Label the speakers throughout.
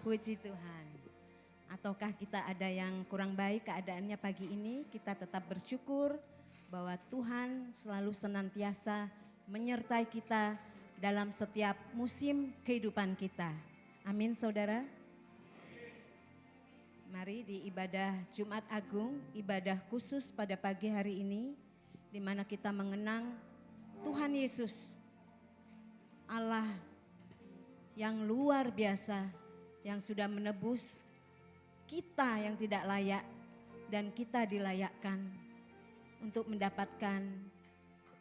Speaker 1: Puji Tuhan. Ataukah kita ada yang kurang baik keadaannya pagi ini, kita tetap bersyukur bahwa Tuhan selalu senantiasa menyertai kita dalam setiap musim kehidupan kita. Amin saudara. Mari di ibadah Jumat Agung, ibadah khusus pada pagi hari ini, di mana kita mengenang Tuhan Yesus, Allah yang luar biasa, yang sudah menebus kita yang tidak layak dan kita dilayakkan untuk mendapatkan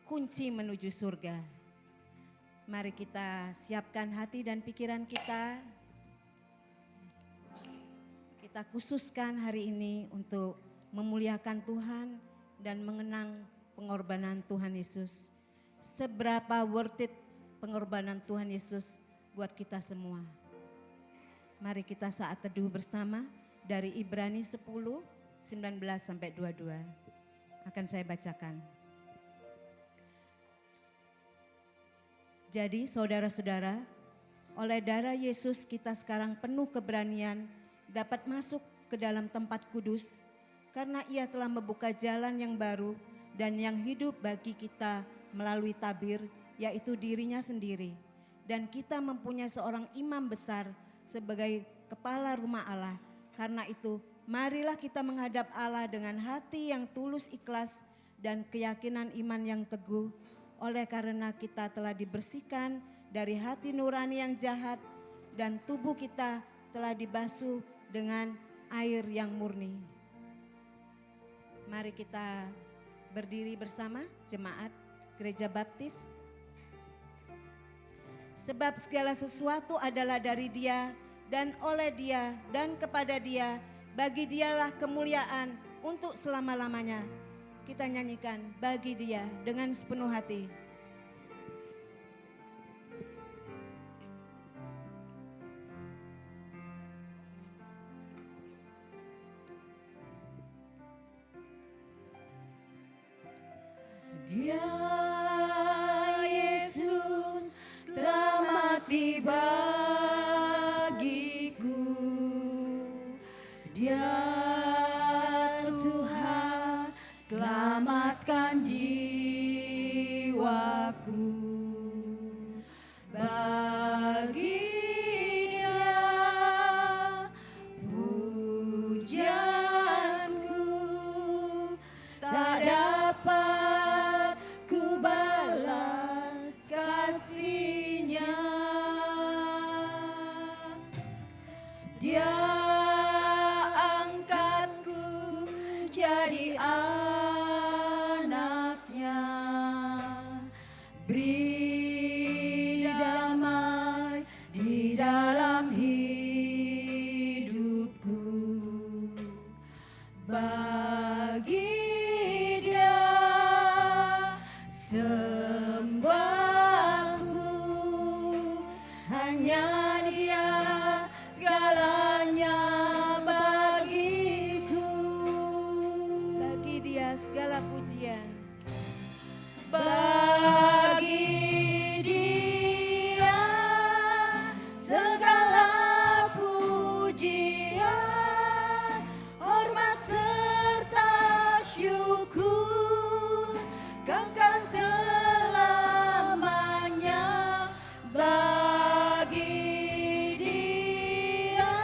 Speaker 1: kunci menuju surga. Mari kita siapkan hati dan pikiran kita. Kita khususkan hari ini untuk memuliakan Tuhan dan mengenang pengorbanan Tuhan Yesus. Seberapa worth it pengorbanan Tuhan Yesus buat kita semua. Mari kita saat teduh bersama dari Ibrani 10, 19 sampai 22. Akan saya bacakan. Jadi saudara-saudara, oleh darah Yesus kita sekarang penuh keberanian dapat masuk ke dalam tempat kudus karena Ia telah membuka jalan yang baru dan yang hidup bagi kita melalui tabir, yaitu dirinya sendiri. Dan kita mempunyai seorang imam besar sebagai kepala rumah Allah. Karena itu marilah kita menghadap Allah dengan hati yang tulus ikhlas dan keyakinan iman yang teguh. Oleh karena kita telah dibersihkan dari hati nurani yang jahat dan tubuh kita telah dibasuh dengan air yang murni. Mari kita berdiri bersama jemaat Gereja Baptis. Sebab segala sesuatu adalah dari Dia dan oleh Dia dan kepada Dia, bagi Dialah kemuliaan untuk selama-lamanya. Kita nyanyikan bagi Dia dengan sepenuh hati.
Speaker 2: Dia Yesus telah mati bagiku. Dia Tuhan selamatkan jiwaku. Bagi Dia pujianku tak dapat ku balas kasih-Nya. Dia angkatku jadi anaknya, beri damai di dalam hidupku. Bagi Dia sembahku, hanya Dia segalanya bagiku.
Speaker 1: Bagi Dia segala pujian.
Speaker 2: Bagi Dia segala pujian, hormat serta syukur, kekal selamanya. Bagi Dia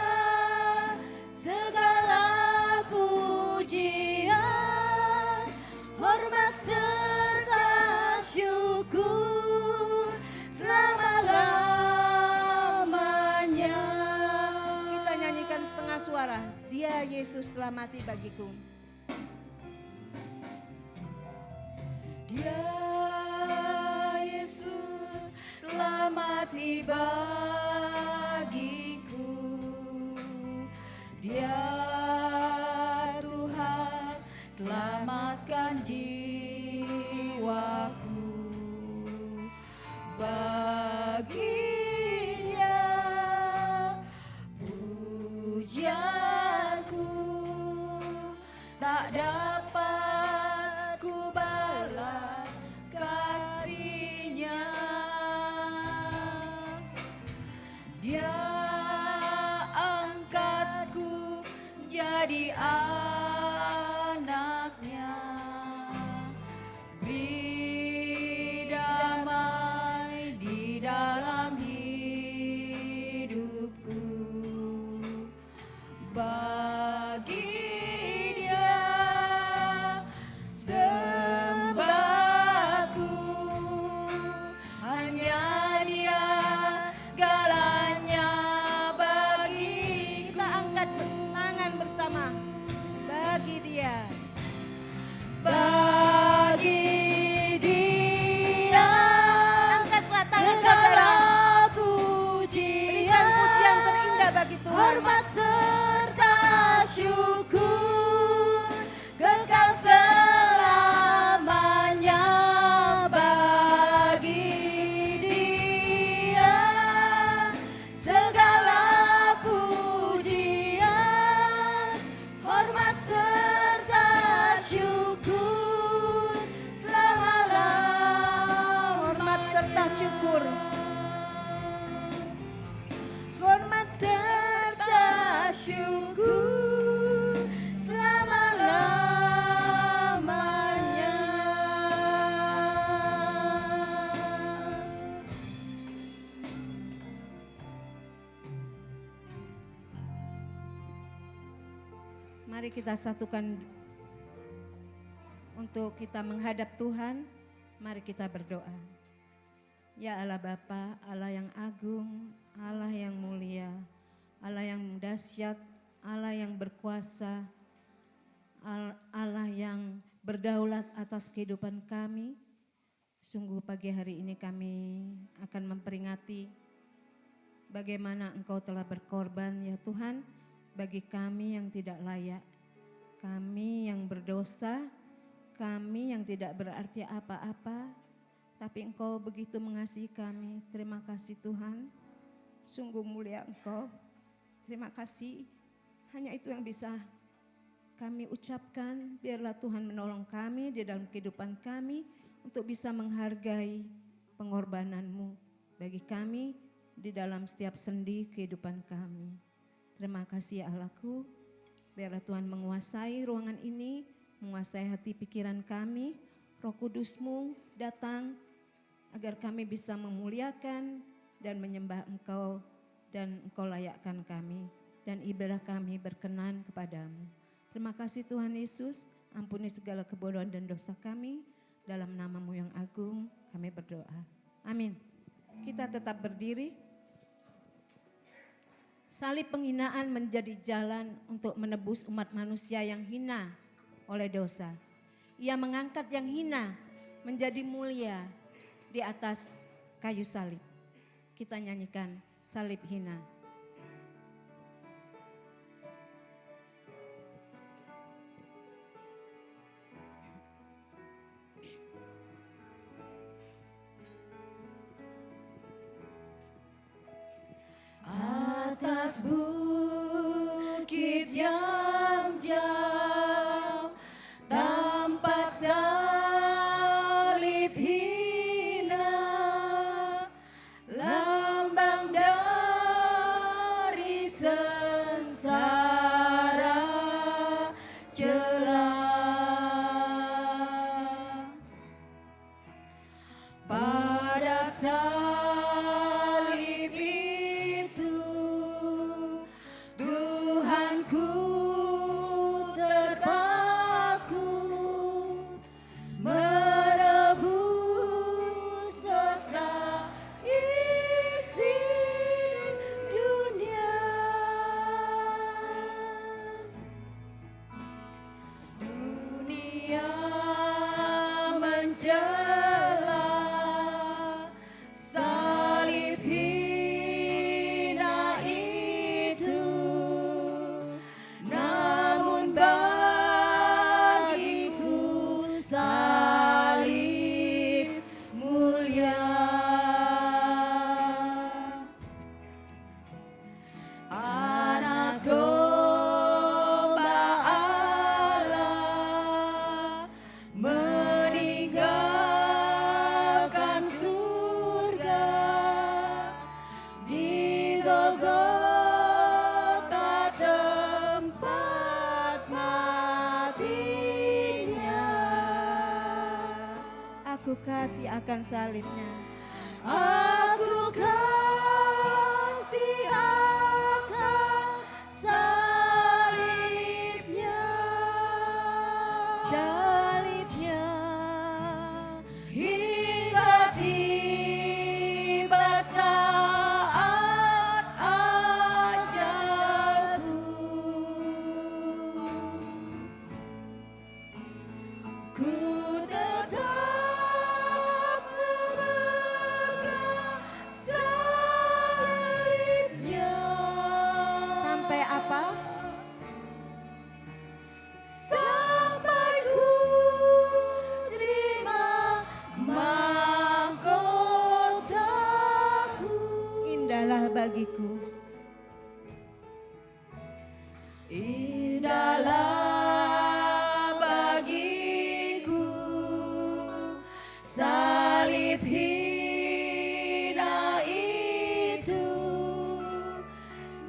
Speaker 2: segala pujian, hormat serta syukur selama-lamanya.
Speaker 1: Kita nyanyikan setengah suara. Dia Yesus telah mati bagiku.
Speaker 2: Dia Yesus telah mati bagiku. Dia Tuhan selamatkan jiwaku. Bagi Dia pujianku tak dapat ku balas kasih-Nya. menjadi anaknya. Beri damai di dalam hidupku. Bagi Dia sembahku, hanya Dia segalanya bagi.
Speaker 1: Kita angkat tangan bersama. Bagi Dia.
Speaker 2: Bagi Dia
Speaker 1: Angkatlah tangan
Speaker 2: segala
Speaker 1: saudara.
Speaker 2: pujian,
Speaker 1: Berikan pujian terindah bagi Tuhan.
Speaker 2: hormat serta syukur kekal selamanya bagi Dia segala pujian, hormat serta syukur selama-lamanya.
Speaker 1: Hormat serta syukur. Hormat serta syukur selama-lamanya. Mari kita satukan untuk kita menghadap Tuhan. Mari kita berdoa. Ya Allah Bapa, Allah yang agung, Allah yang mulia, Allah yang dahsyat, Allah yang berkuasa, Allah yang berdaulat atas kehidupan kami. Sungguh pagi hari ini kami akan memperingati bagaimana Engkau telah berkorban ya Tuhan bagi kami yang tidak layak, kami yang berdosa, kami yang tidak berarti apa-apa, tapi Engkau begitu mengasihi kami. Terima kasih Tuhan, sungguh mulia Engkau. Terima kasih, hanya itu yang bisa kami ucapkan. Biarlah Tuhan menolong kami di dalam kehidupan kami untuk bisa menghargai pengorbanan-Mu bagi kami di dalam setiap sendi kehidupan kami. Terima kasih ya Allahku, biarlah Tuhan menguasai ruangan ini, menguasai hati pikiran kami. Roh Kudus-Mu datang agar kami bisa memuliakan dan menyembah Engkau, dan Engkau layakkan kami, dan ibadah kami berkenan kepadamu. Terima kasih Tuhan Yesus, ampuni segala kebodohan dan dosa kami, dalam nama-Mu yang agung kami berdoa. Amin. Kita tetap berdiri. Salib penghinaan menjadi jalan untuk menebus umat manusia yang hina oleh dosa. Ia mengangkat yang hina menjadi mulia di atas kayu salib. Kita nyanyikan salib hina.
Speaker 2: Atas bukit yang jauh tanpa salib hina, lambang dari sengsara celah. Pada salib itu Tuhanku
Speaker 1: Aku kasih akan salibnya.
Speaker 2: Aku kasih akan salibnya.
Speaker 1: Salibnya
Speaker 2: Hingga tiba saat ajalku, ku tetap memegang salibnya.
Speaker 1: sampai apa?
Speaker 2: Sampai ku terima mahkotaku.
Speaker 1: Indahlah bagiku.
Speaker 2: Indahlah bagiku salib hina itu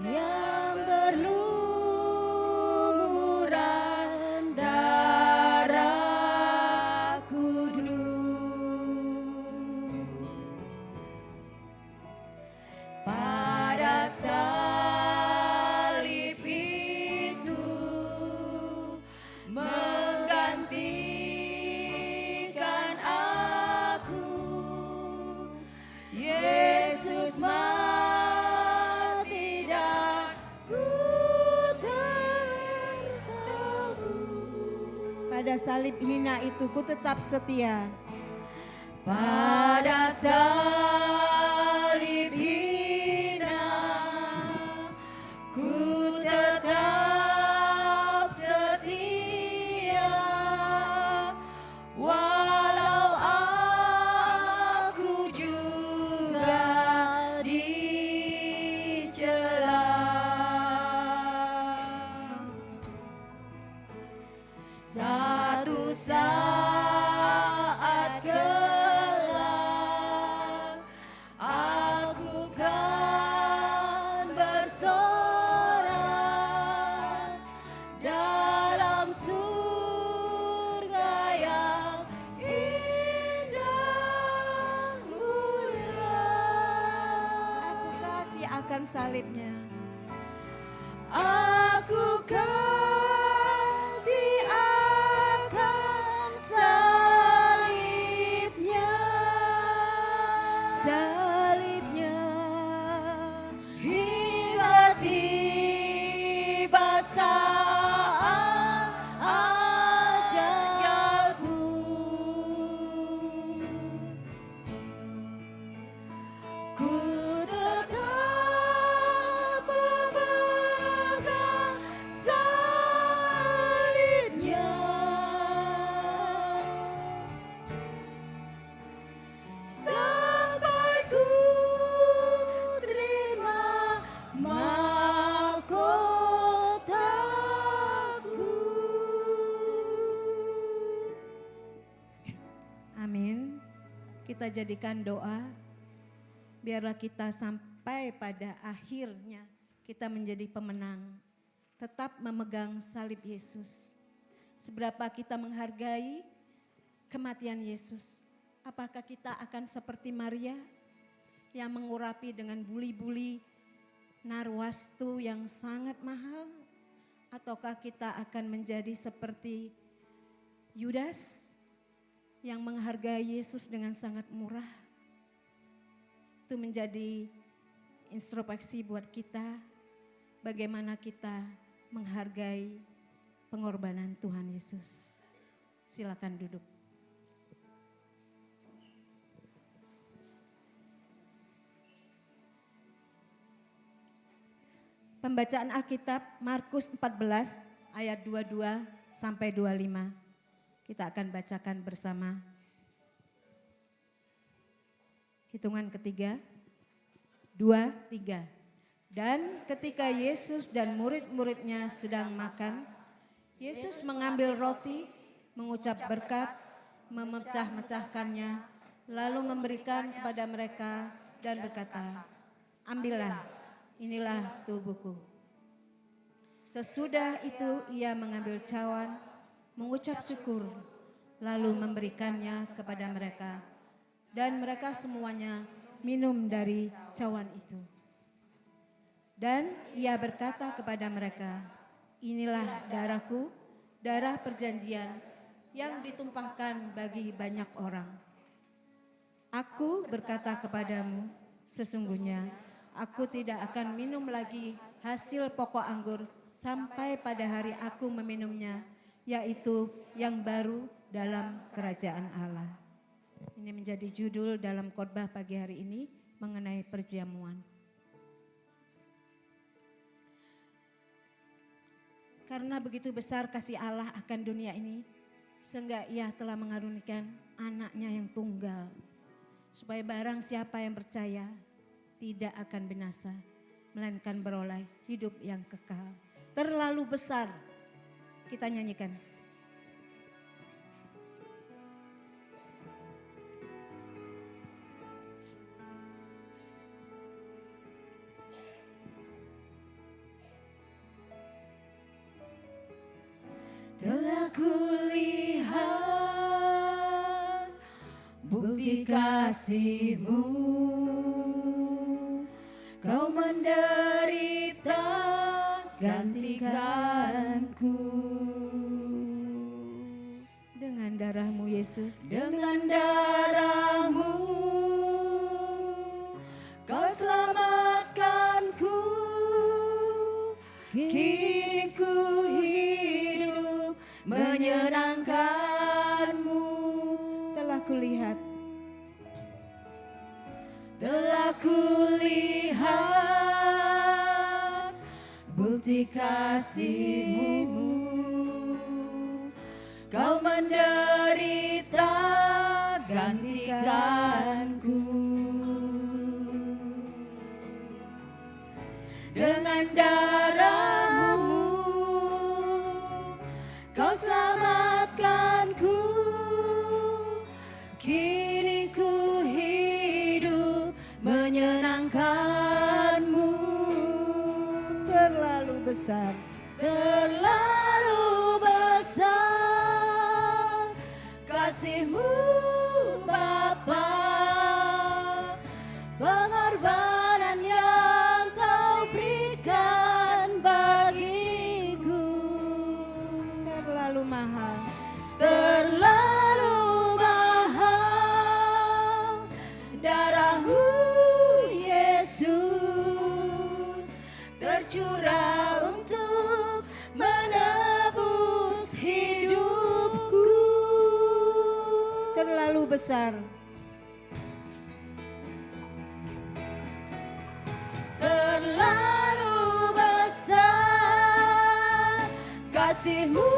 Speaker 2: yang berlumuran darah kudus. Pada salib itu menggantikan aku, Yesus mati dan ku tertabur.
Speaker 1: Pada salib hina itu ku tetap setia.
Speaker 2: Pada salib hina ku tetap setia, walau aku juga dicela. Satu saat kelak aku kan bersorak dalam surga yang indah mulia.
Speaker 1: Aku kasih akan salibnya.
Speaker 2: Aku kasih akan salibnya.
Speaker 1: Salibnya
Speaker 2: Hingga tiba saat ajalku, ku tetap memegang salibnya. Sampai ku terima mahkotaku.
Speaker 1: Amin. Kita jadikan doa. Biarlah kita sampai pada akhirnya kita menjadi pemenang. Tetap memegang salib Yesus. Seberapa kita menghargai kematian Yesus. Apakah kita akan seperti Maria yang mengurapi dengan buli-buli narwastu yang sangat mahal? Ataukah kita akan menjadi seperti Yudas yang menghargai Yesus dengan sangat murah? Itu menjadi introspeksi buat kita, bagaimana kita menghargai pengorbanan Tuhan Yesus. Silakan duduk. Pembacaan Alkitab Markus 14 ayat 22 sampai 25. Kita akan bacakan bersama. Hitungan ketiga, 2, 3. Dan ketika Yesus dan murid-muridnya sedang makan, Yesus mengambil roti, mengucap berkat, memecah-mecahkannya, lalu memberikan kepada mereka dan berkata, ambillah, inilah tubuhku. Sesudah itu ia mengambil cawan, mengucap syukur, lalu memberikannya kepada mereka. Dan mereka semuanya minum dari cawan itu. Dan ia berkata kepada mereka, inilah darahku, darah perjanjian yang ditumpahkan bagi banyak orang. Aku berkata kepadamu, sesungguhnya aku tidak akan minum lagi hasil pokok anggur sampai pada hari aku meminumnya, yaitu yang baru dalam kerajaan Allah. Ini menjadi judul dalam khotbah pagi hari ini mengenai perjamuan. Karena begitu besar kasih Allah akan dunia ini, sehingga ia telah mengaruniakan anaknya yang tunggal, supaya barang siapa yang percaya tidak akan binasa, melainkan beroleh hidup yang kekal. Terlalu besar, kita nyanyikan.
Speaker 2: Telah kulihat bukti kasih-Mu, Kau menderita gantikanku.
Speaker 1: Dengan darah-Mu Yesus,
Speaker 2: Dengan darah-Mu Kau selamatkanku. Kini ku hidup menyenangkan-Mu.
Speaker 1: telah kulihat
Speaker 2: Telah kulihat bukti kasih-Mu, Kau menderita gantikanku. Dengan darah-Mu Kau selamatkanku. Kini ku hidup menyenangkan-Mu.
Speaker 1: terlalu besar,
Speaker 2: Terlalu besar kasih-Mu Bapa, pengorbanan yang Kau berikan bagiku.
Speaker 1: terlalu mahal,
Speaker 2: Terlalu mahal darah-Mu Yesus, tercurah untuk menebus hidupku.
Speaker 1: terlalu besar,
Speaker 2: Terlalu besar kasih-Mu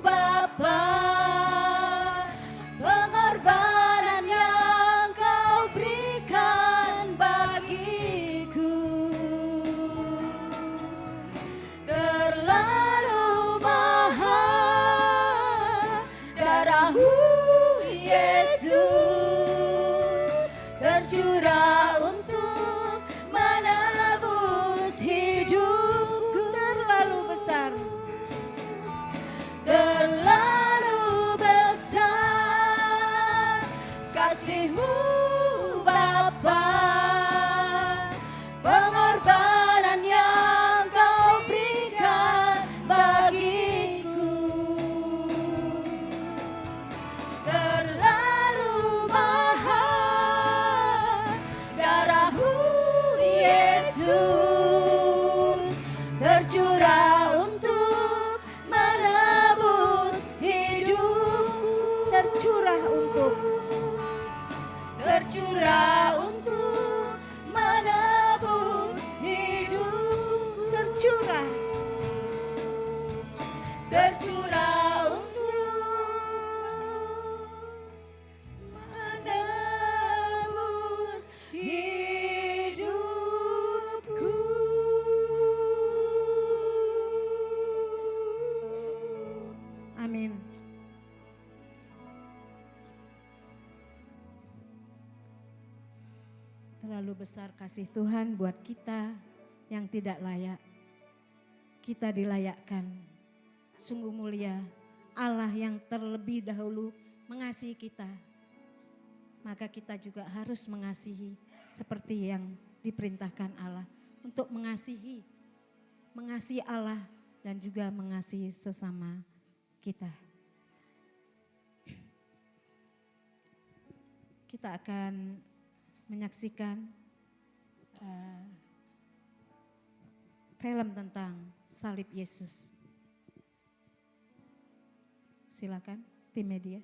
Speaker 2: Bapa, pengorbanan yang Kau berikan bagiku. Terlalu mahal darah-Mu Yesus, tercurah untuk menebus hidupku.
Speaker 1: terlalu besar,
Speaker 2: Terlalu besar kasih-Mu Bapa, pengorbanan yang Kau berikan bagiku. Terlalu mahal darah-Mu Yesus, tercurah untuk menebus hidupku.
Speaker 1: tercurah untuk
Speaker 2: menebus hidupku. Tercurah untuk menebus hidupku.
Speaker 1: amin. Terlalu besar kasih Tuhan buat kita yang tidak layak. Kita dilayakkan. Sungguh mulia Allah yang terlebih dahulu mengasihi kita, maka kita juga harus mengasihi seperti yang diperintahkan Allah untuk mengasihi Allah dan juga mengasihi sesama kita. Kita akan menyaksikan film tentang salib Yesus. Silakan tim media.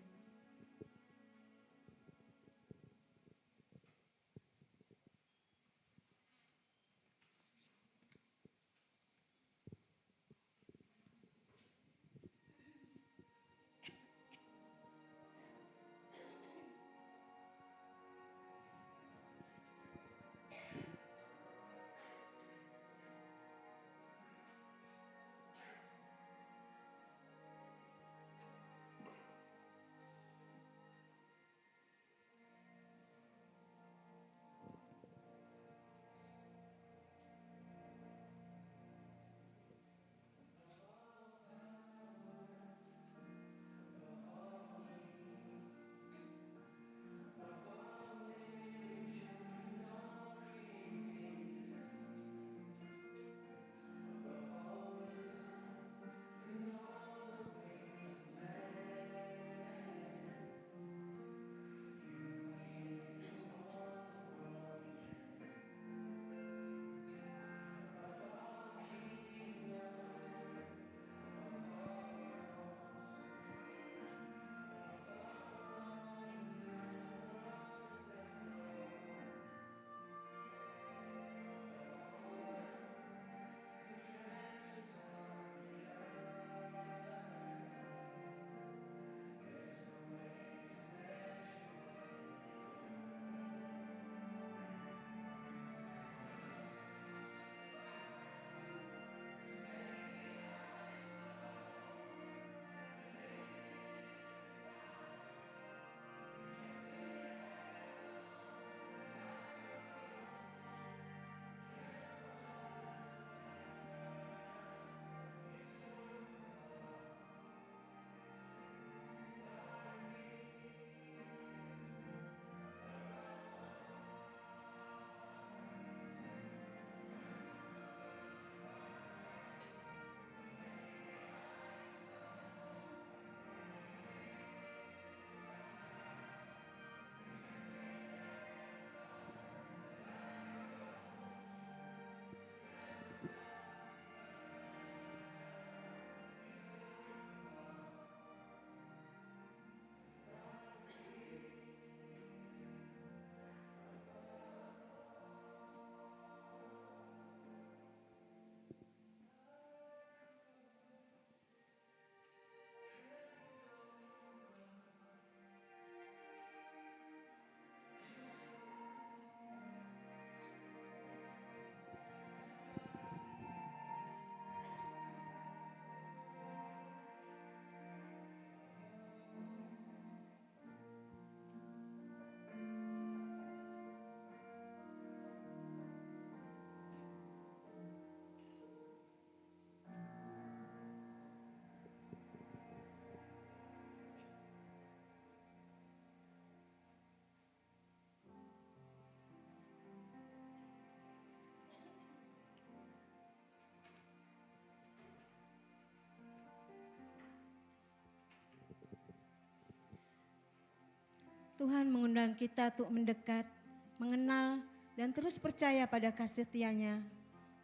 Speaker 1: Tuhan mengundang kita untuk mendekat, mengenal, dan terus percaya pada kasih setianya.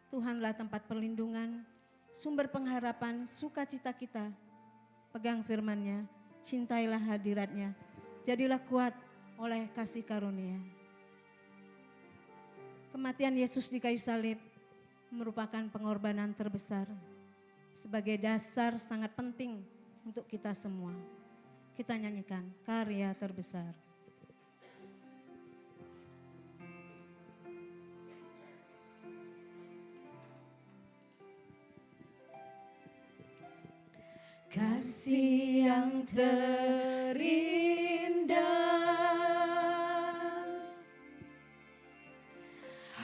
Speaker 1: Tuhanlah tempat perlindungan, sumber pengharapan, sukacita kita. Pegang firman-Nya, cintailah hadirat-Nya, jadilah kuat oleh kasih karunia. Kematian Yesus di kayu salib merupakan pengorbanan terbesar sebagai dasar sangat penting untuk kita semua. Kita nyanyikan karya terbesar.
Speaker 2: Kasih yang terindah,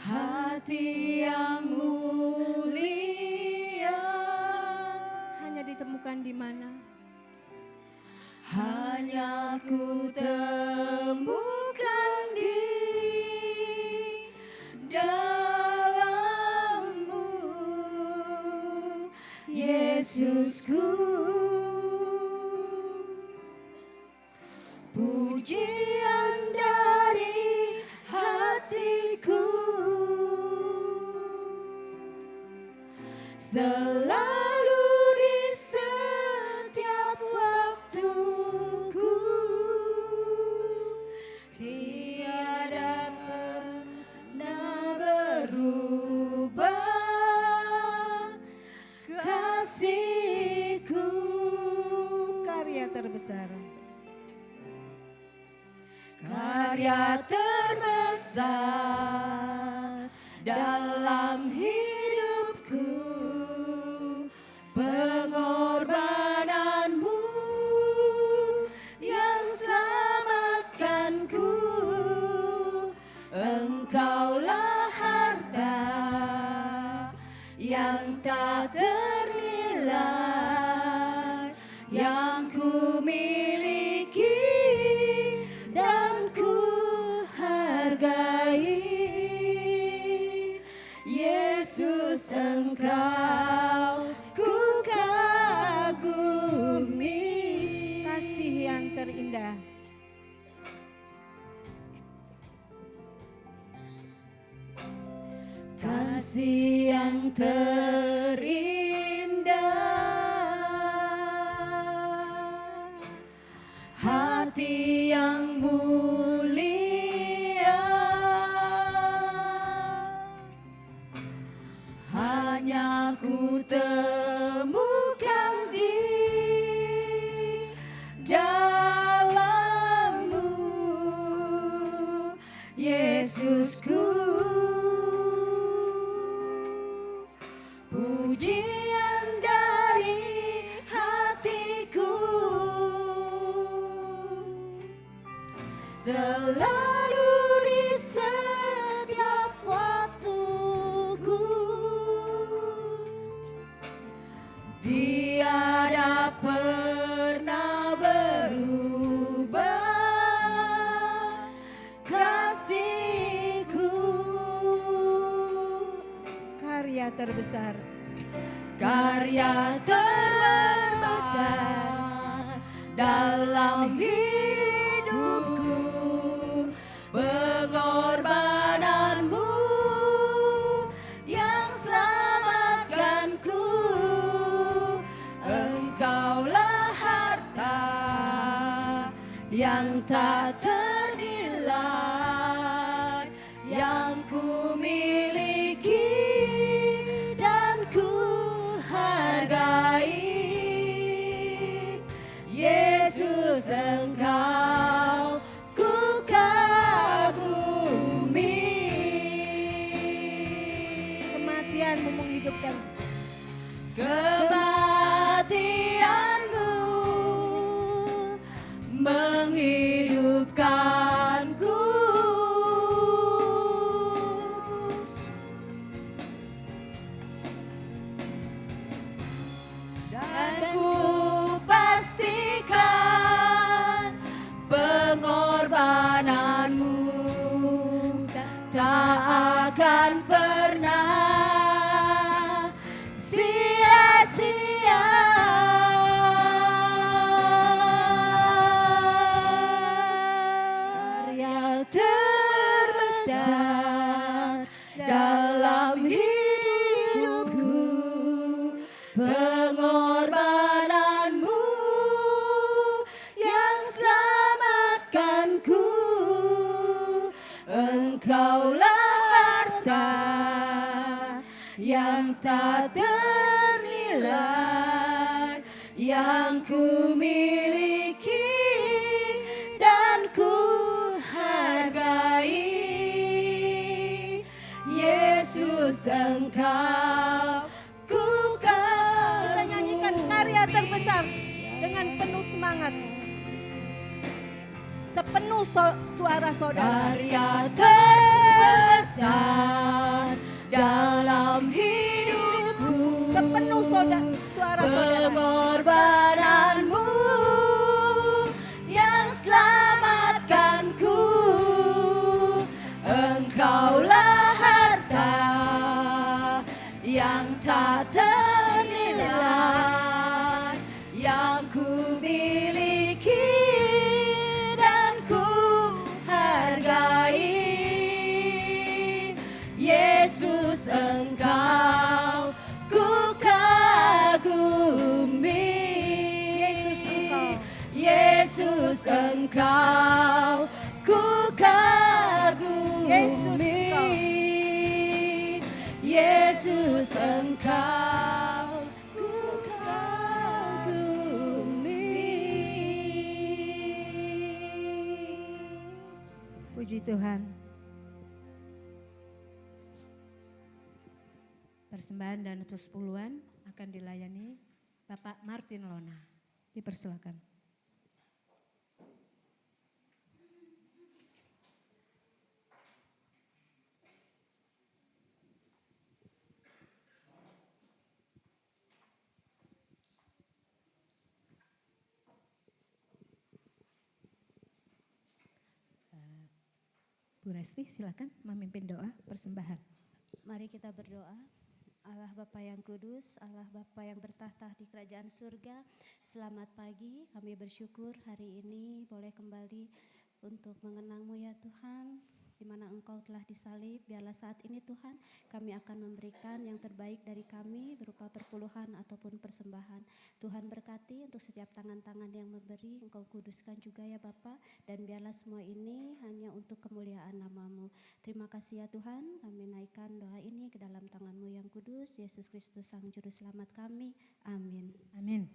Speaker 2: hati yang mulia,
Speaker 1: Hanya ditemukan di mana?
Speaker 2: hanya ku temukan di dalam-Mu, Yesusku. Pujian dari hatiku selalu di setiap waktuku, tiada pernah berubah kasih-Ku.
Speaker 1: Karya terbesar.
Speaker 2: Karya terbesar dalam hidupku, pengorbananmu yang selamatkanku. Engkaulah harta yang tak ternilai yang ku miliki dan ku hargai. Yesus, Engkau ku kagumi.
Speaker 1: Kasih yang terindah.
Speaker 2: Kasih yang terindah, hati yang mulia, hanya ku temukan di dalam-Mu, Yesusku. Pujian dari hatiku selalu di setiap waktuku, tiada pernah berubah kasih-Ku.
Speaker 1: Karya terbesar.
Speaker 2: Karya terbesar dalam hidupku, pengorbananmu yang selamatkanku. Engkaulah harta yang tak ternilai yang ku miliki dan ku hargai. Yesus, Engkau ku kagumi.
Speaker 1: Kematian-Mu menghidupkan.
Speaker 2: Kematian-Mu menghidupkanku. Dan ku pastikan pengorbananmu tak akan pernah sia-sia. Karya terbesar dalam hidupku, pengorbananmu yang selamatkanku. Engkaulah harta yang tak ternilai yang ku miliki dan ku hargai. Yesus, Engkau ku
Speaker 1: Kita nyanyikan karya terbesar dengan penuh semangat. Sepenuh suara saudara.
Speaker 2: Karya terbesar dalam hidupku,
Speaker 1: Sepenuh suara saudara.
Speaker 2: pengorbananmu yang yang tak ternilai yang ku miliki dan ku hargai. Yesus, Engkau ku kagumi. Yesus, Engkau ku kagumi. Yesus, Engkau ku kagumi.
Speaker 1: Puji Tuhan. Persembahan dan persepuluhan akan dilayani Bapak Martin Lona. Dipersilakan. Bu Resti silakan memimpin doa persembahan.
Speaker 3: Mari kita berdoa. Allah Bapa yang kudus, Allah Bapa yang bertahta di kerajaan surga, selamat pagi. Kami bersyukur hari ini boleh kembali untuk mengenang-Mu ya Tuhan, di mana Engkau telah disalib. Biarlah saat ini Tuhan kami akan memberikan yang terbaik dari kami berupa perpuluhan ataupun persembahan. Tuhan berkati untuk setiap tangan-tangan yang memberi, Engkau kuduskan juga ya Bapa, dan biarlah semua ini hanya untuk kemuliaan nama-Mu. Terima kasih ya Tuhan, kami naikkan doa ini ke dalam tangan-Mu yang kudus, Yesus Kristus Sang Juru Selamat kami. Amin.
Speaker 1: Amin.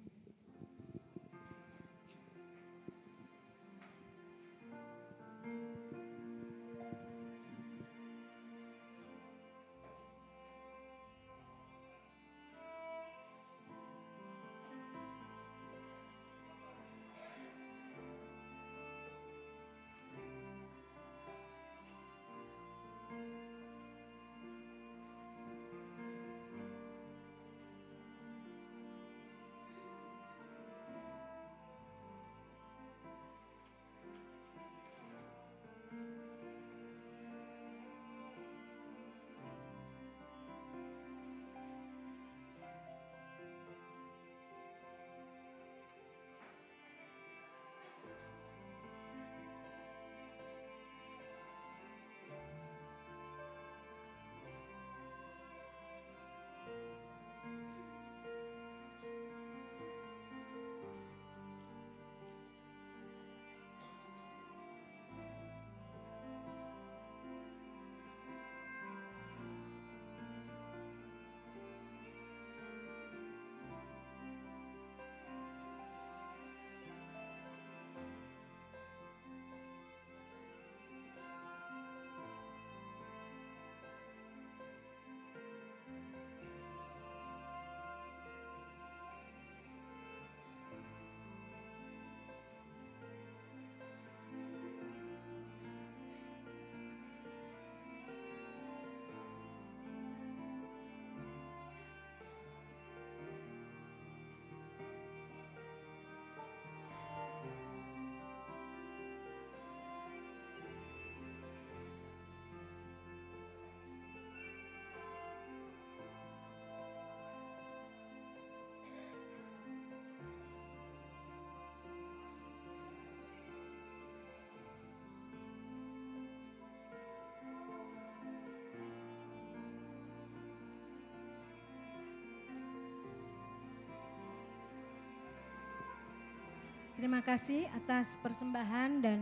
Speaker 1: Terima kasih atas persembahan dan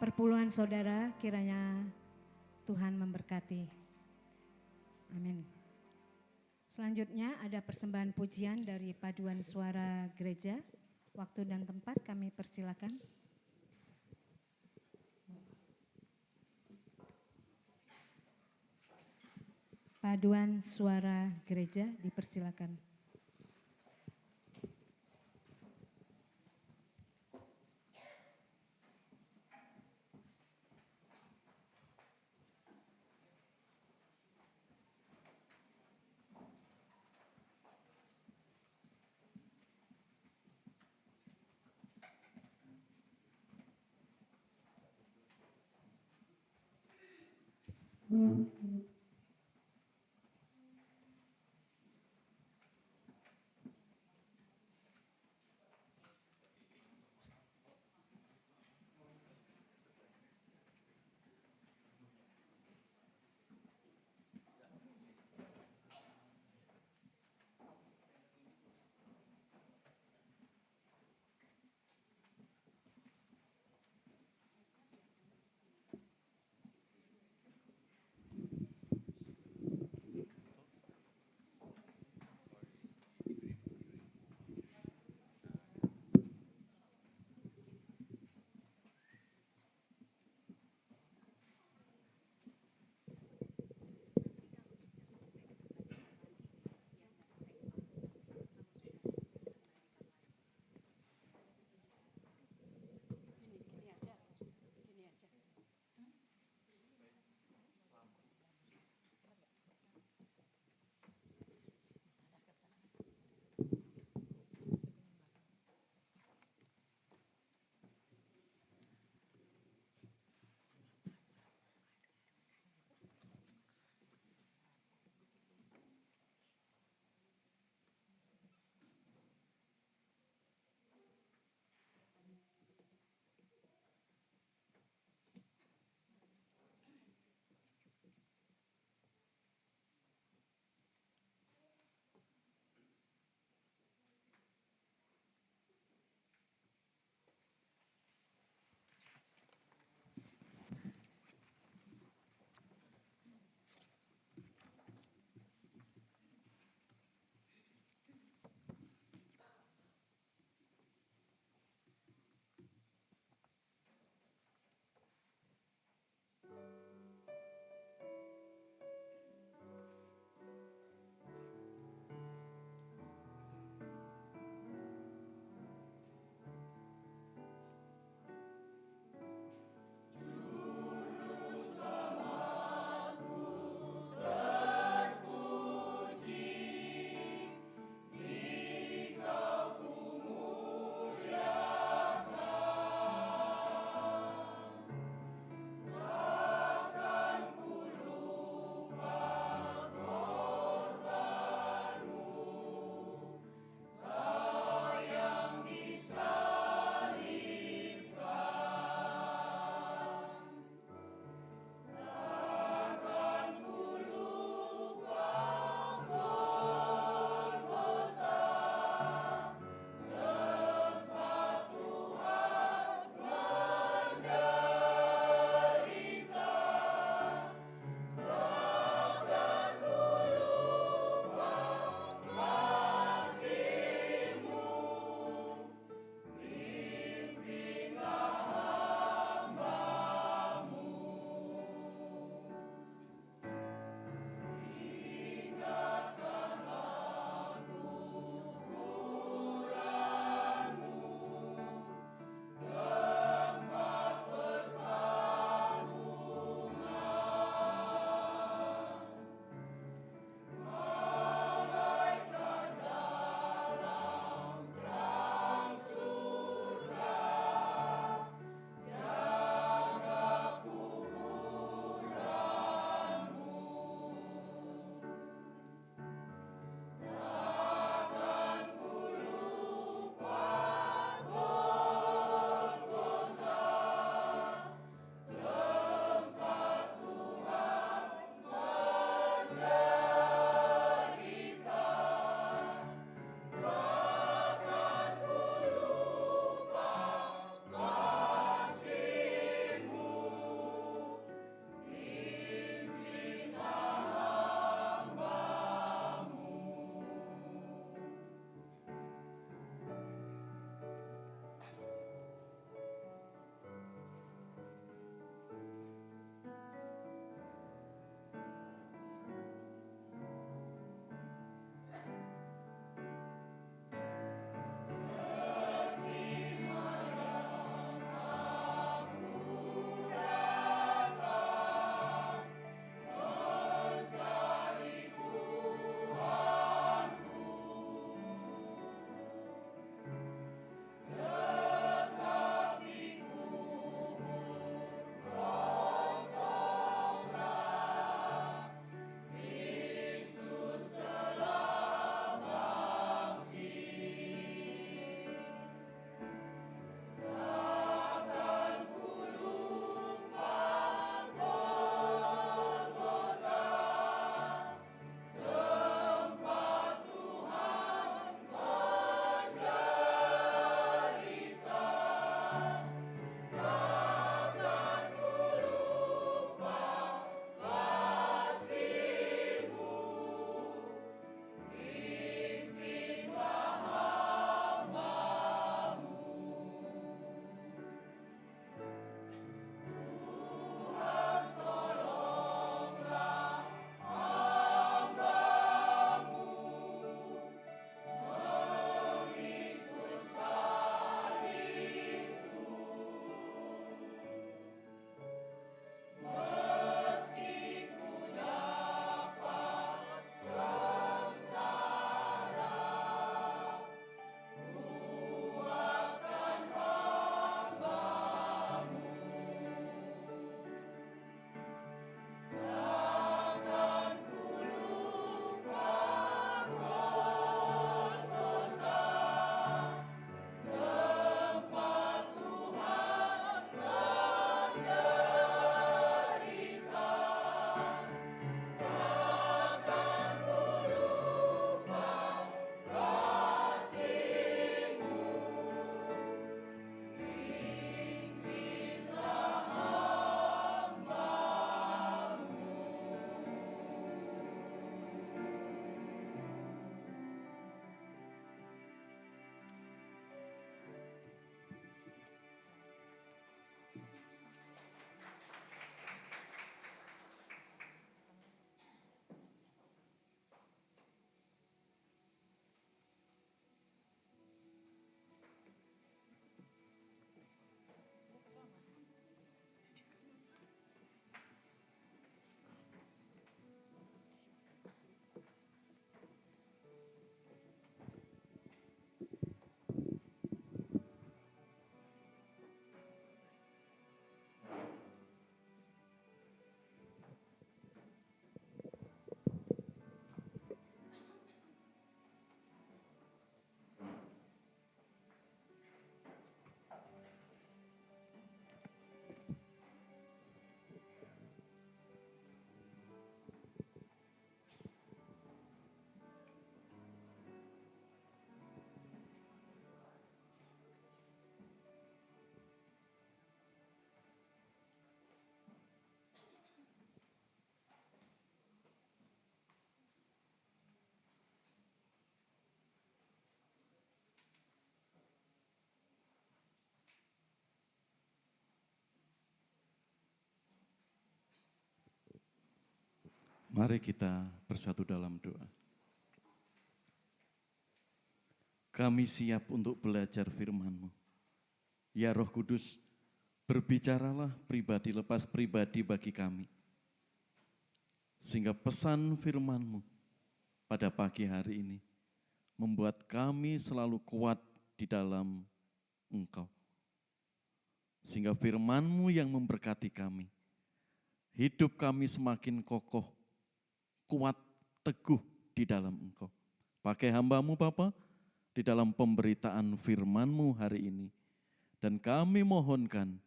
Speaker 1: perpuluhan saudara, kiranya Tuhan memberkati. Amin. Selanjutnya ada persembahan pujian dari Paduan Suara Gereja. Waktu dan tempat kami persilakan. Paduan Suara Gereja dipersilakan.
Speaker 4: Mari kita bersatu dalam doa. Kami siap untuk belajar firman-Mu. Ya Roh Kudus, berbicaralah pribadi lepas pribadi bagi kami. Sehingga pesan firman-Mu pada pagi hari ini membuat kami selalu kuat di dalam Engkau. Sehingga firman-Mu yang memberkati kami. Hidup kami semakin kokoh, kuat, teguh di dalam Engkau. Pakai hamba-Mu Bapa di dalam pemberitaan firman-Mu hari ini. Dan kami mohonkan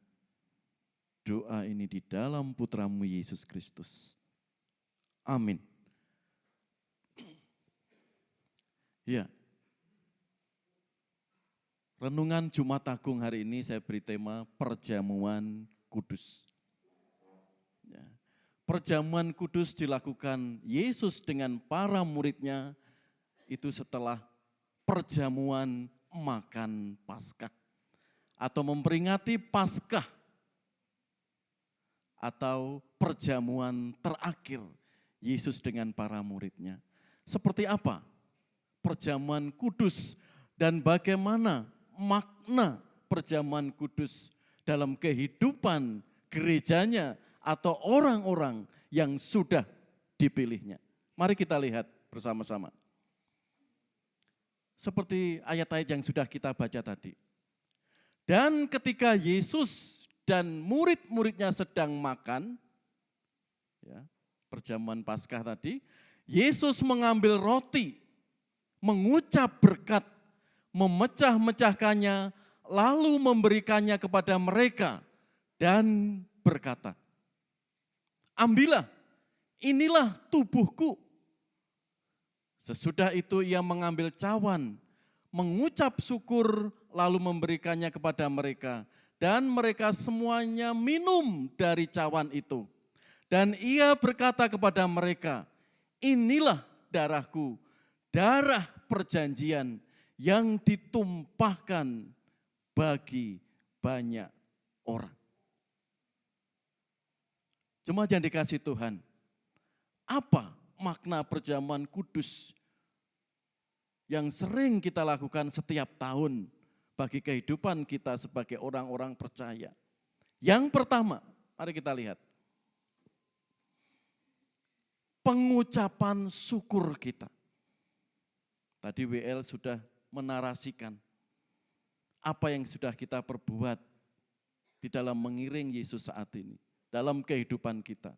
Speaker 4: doa ini di dalam Putra-Mu Yesus Kristus. Amin. Ya, renungan Jumat Agung hari ini saya beri tema perjamuan kudus. Ya. Perjamuan kudus dilakukan Yesus dengan para muridnya itu setelah perjamuan makan Paskah atau memperingati Paskah atau perjamuan terakhir Yesus dengan para muridnya. Seperti apa perjamuan kudus dan bagaimana makna perjamuan kudus dalam kehidupan gerejanya atau orang-orang yang sudah dipilihnya. Mari kita lihat bersama-sama. Seperti ayat-ayat yang sudah kita baca tadi. Dan ketika Yesus dan murid-muridnya sedang makan, ya, perjamuan Paskah tadi, Yesus mengambil roti, mengucap berkat, memecah-mecahkannya, lalu memberikannya kepada mereka dan berkata, ambillah, inilah tubuhku. Sesudah itu ia mengambil cawan, mengucap syukur, lalu memberikannya kepada mereka. Dan mereka semuanya minum dari cawan itu. Dan ia berkata kepada mereka, inilah darahku, darah perjanjian yang ditumpahkan bagi banyak orang. Jemaat yang dikasihi Tuhan, apa makna perjamuan kudus yang sering kita lakukan setiap tahun bagi kehidupan kita sebagai orang-orang percaya? Yang pertama, mari kita lihat. Pengucapan syukur kita. Tadi WL sudah menarasikan apa yang sudah kita perbuat di dalam mengiring Yesus saat ini, dalam kehidupan kita.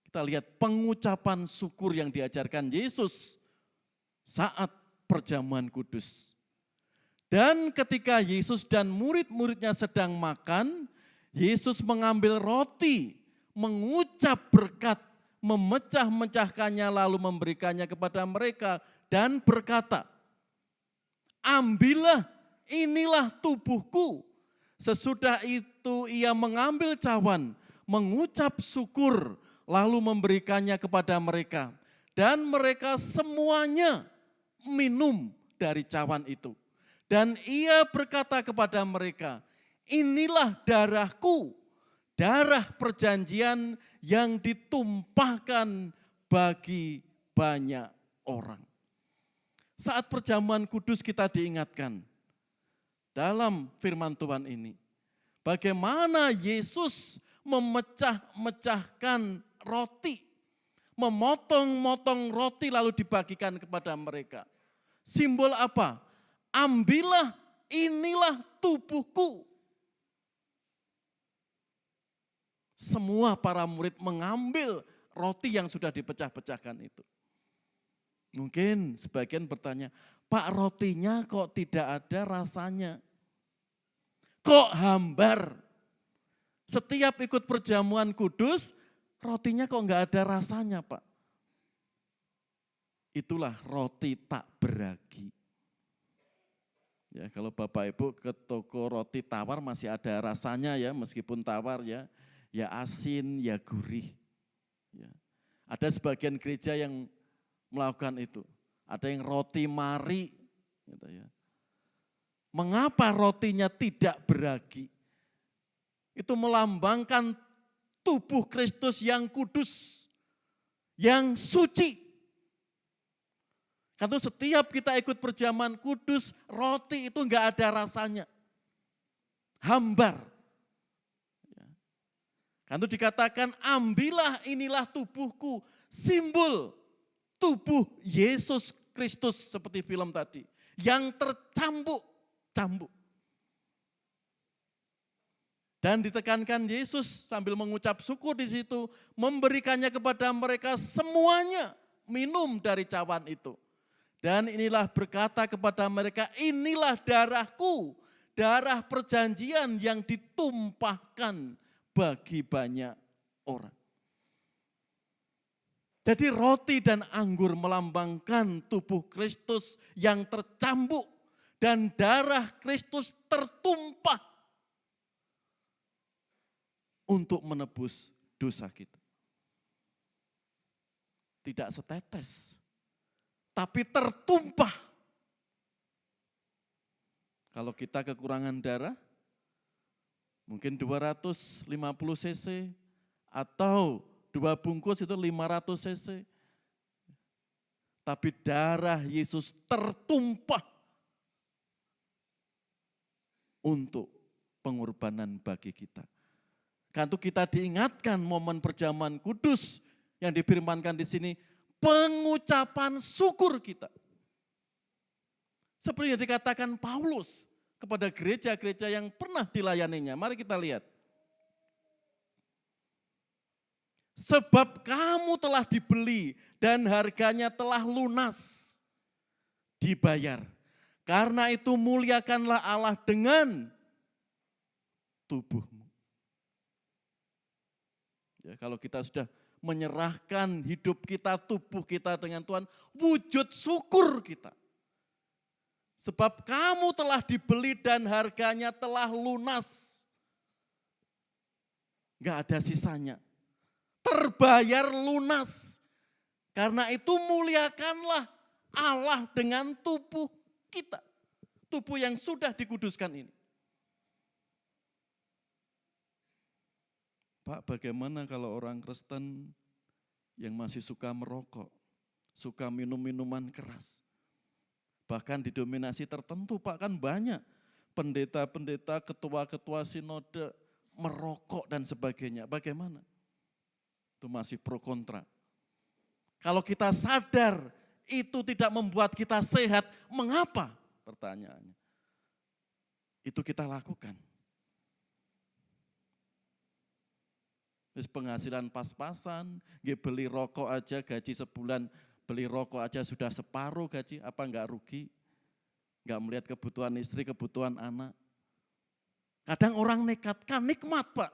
Speaker 4: Kita lihat pengucapan syukur yang diajarkan Yesus saat perjamuan kudus. Dan ketika Yesus dan murid-muridnya sedang makan, Yesus mengambil roti, mengucap berkat, memecah-mecahkannya lalu memberikannya kepada mereka dan berkata, ambillah, inilah tubuhku. Sesudah itu ia mengambil cawan, mengucap syukur, lalu memberikannya kepada mereka. Dan mereka semuanya minum dari cawan itu. Dan ia berkata kepada mereka, inilah darahku, darah perjanjian yang ditumpahkan bagi banyak orang. Saat perjamuan kudus kita diingatkan dalam firman Tuhan ini, bagaimana Yesus memecah-mecahkan roti, memotong-motong roti lalu dibagikan kepada mereka. Simbol apa? Ambillah, inilah tubuhku. Semua para murid mengambil roti yang sudah dipecah-pecahkan itu. Mungkin sebagian bertanya, Pak, rotinya kok tidak ada rasanya? Kok hambar? Setiap ikut perjamuan kudus, rotinya kok enggak ada rasanya, Pak? Itulah roti tak beragi. Ya, kalau Bapak Ibu ke toko roti tawar masih ada rasanya ya, meskipun tawar ya asin, ya gurih. Ya. Ada sebagian gereja yang melakukan itu. Ada yang roti mari. Gitu ya. Mengapa rotinya tidak beragi? Itu melambangkan tubuh Kristus yang kudus. yang suci. Karena setiap kita ikut perjamuan kudus, roti itu enggak ada rasanya. Hambar. Karena dikatakan, ambillah inilah tubuhku, simbol tubuh Yesus Kristus seperti film tadi. Yang tercambuk-cambuk. Dan ditekankan Yesus sambil mengucap syukur di situ, memberikannya kepada mereka semuanya minum dari cawan itu. Dan inilah berkata kepada mereka, inilah darahku, darah perjanjian yang ditumpahkan bagi banyak orang. Jadi roti dan anggur melambangkan tubuh Kristus yang tercambuk dan darah Kristus tertumpah untuk menebus dosa kita. Tidak setetes, tapi tertumpah. Kalau kita kekurangan darah, mungkin 250 cc atau 2 bungkus itu 500 cc. Tapi darah Yesus tertumpah untuk pengorbanan bagi kita. Karena itu kita diingatkan momen perjamuan kudus yang difirmankan di sini, pengucapan syukur kita. Seperti yang dikatakan Paulus kepada gereja-gereja yang pernah dilayaninya. Mari kita lihat. Sebab kamu telah dibeli dan harganya telah lunas, dibayar. Karena itu muliakanlah Allah dengan tubuhmu. Ya, kalau kita sudah menyerahkan hidup kita, tubuh kita dengan Tuhan, wujud syukur kita. Sebab kamu telah dibeli dan harganya telah lunas. Enggak ada sisanya. Terbayar lunas. Karena itu muliakanlah Allah dengan tubuh kita. Tubuh yang sudah dikuduskan ini. Pak, bagaimana kalau orang Kristen yang masih suka merokok, suka minum minuman keras? Bahkan di dominasi tertentu Pak, kan banyak pendeta-pendeta, ketua-ketua sinode merokok dan sebagainya. Bagaimana? Itu masih pro kontra. Kalau kita sadar itu tidak membuat kita sehat, mengapa? Pertanyaannya. Itu kita lakukan. Terus penghasilan pas-pasan, beli rokok aja gaji sebulan, beli rokok aja sudah separuh gaji, apa enggak rugi? Enggak melihat kebutuhan istri, kebutuhan anak. Kadang orang nekat, kan nikmat Pak.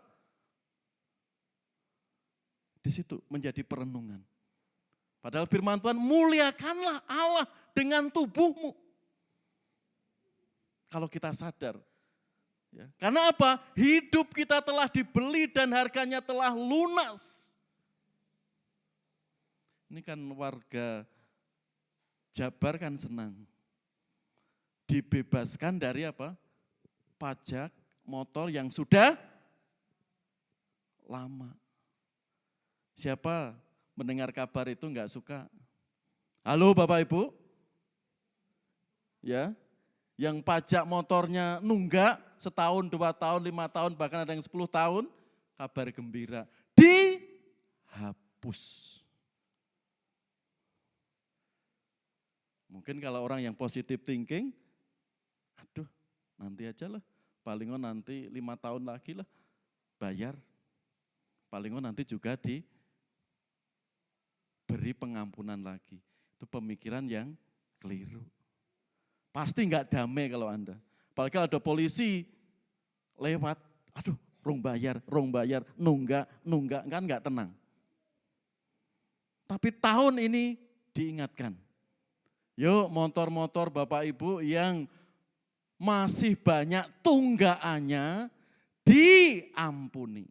Speaker 4: Di situ menjadi perenungan. Padahal firman Tuhan, muliakanlah Allah dengan tubuhmu. Kalau kita sadar. Ya, karena apa? Hidup kita telah dibeli dan harganya telah lunas. Ini kan warga Jabar kan senang. Dibebaskan dari apa? Pajak motor yang sudah lama. Siapa mendengar kabar itu enggak suka? Halo Bapak Ibu? Ya, yang pajak motornya nunggak setahun, 2 tahun, 5 tahun, bahkan ada yang 10 tahun, kabar gembira. Dihapus. Mungkin kalau orang yang positive thinking, aduh nanti aja lah, paling nanti 5 tahun lagi lah, bayar. Paling nanti juga diberi pengampunan lagi. Itu pemikiran yang keliru. Pasti enggak damai kalau Anda. Apalagi kalau ada polisi lewat, aduh rong bayar, nunggak, kan enggak tenang. Tapi tahun ini diingatkan, yuk motor-motor Bapak Ibu yang masih banyak tunggakannya diampuni.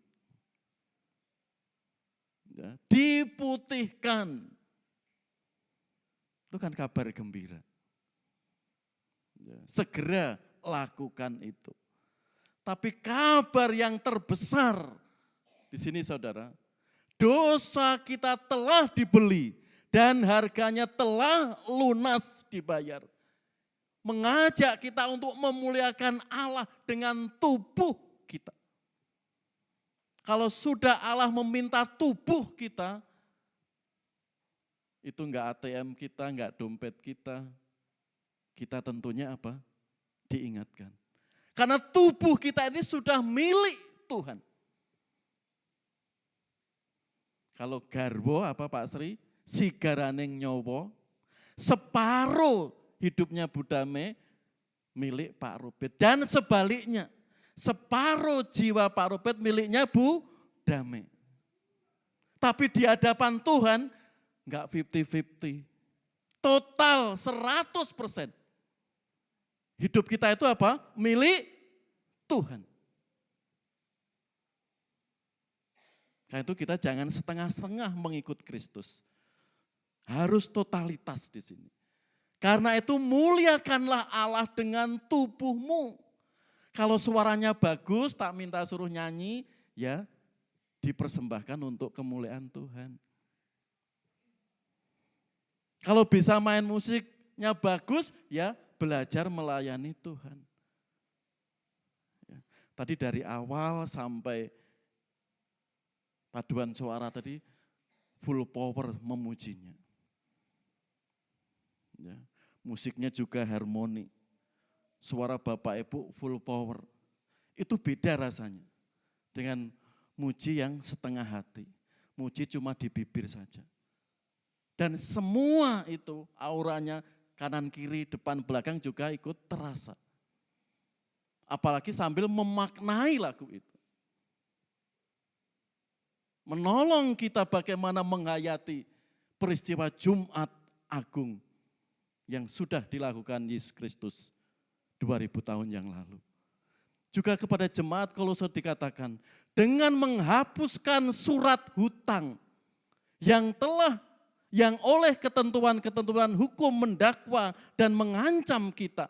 Speaker 4: Ya, diputihkan. Itu kan kabar gembira. Ya, segera lakukan itu. Tapi kabar yang terbesar di sini saudara, Dosa kita telah dibeli dan harganya telah lunas dibayar. Mengajak kita untuk memuliakan Allah dengan tubuh kita. Kalau sudah Allah meminta tubuh kita, itu enggak ATM kita, enggak dompet kita. Kita tentunya apa? Diingatkan. Karena tubuh kita ini sudah milik Tuhan. Kalau garwo apa Pak Sri? Sigaraning nyowo, separuh hidupnya Budame milik Pak Rupit. Dan sebaliknya, separuh jiwa Pak Rupit miliknya Bu Dame. Tapi di hadapan Tuhan enggak 50-50. Total 100%. Hidup kita itu apa? Milik Tuhan. Karena itu kita jangan setengah-setengah mengikut Kristus. Harus totalitas di sini. Karena itu muliakanlah Allah dengan tubuhmu. Kalau suaranya bagus, tak minta suruh nyanyi, ya dipersembahkan untuk kemuliaan Tuhan. Kalau bisa main musiknya bagus, ya belajar melayani Tuhan. Ya, tadi dari awal sampai paduan suara tadi full power memujinya. Ya, musiknya juga harmoni. Suara Bapak Ibu full power. Itu beda rasanya dengan muji yang setengah hati. Muji cuma di bibir saja. Dan semua itu auranya kanan kiri depan belakang juga ikut terasa. Apalagi sambil memaknai lagu itu. Menolong kita bagaimana menghayati peristiwa Jumat Agung yang sudah dilakukan Yesus Kristus 2000 tahun yang lalu. Juga kepada jemaat Kolose dikatakan, dengan menghapuskan surat hutang yang oleh ketentuan-ketentuan hukum mendakwa dan mengancam kita.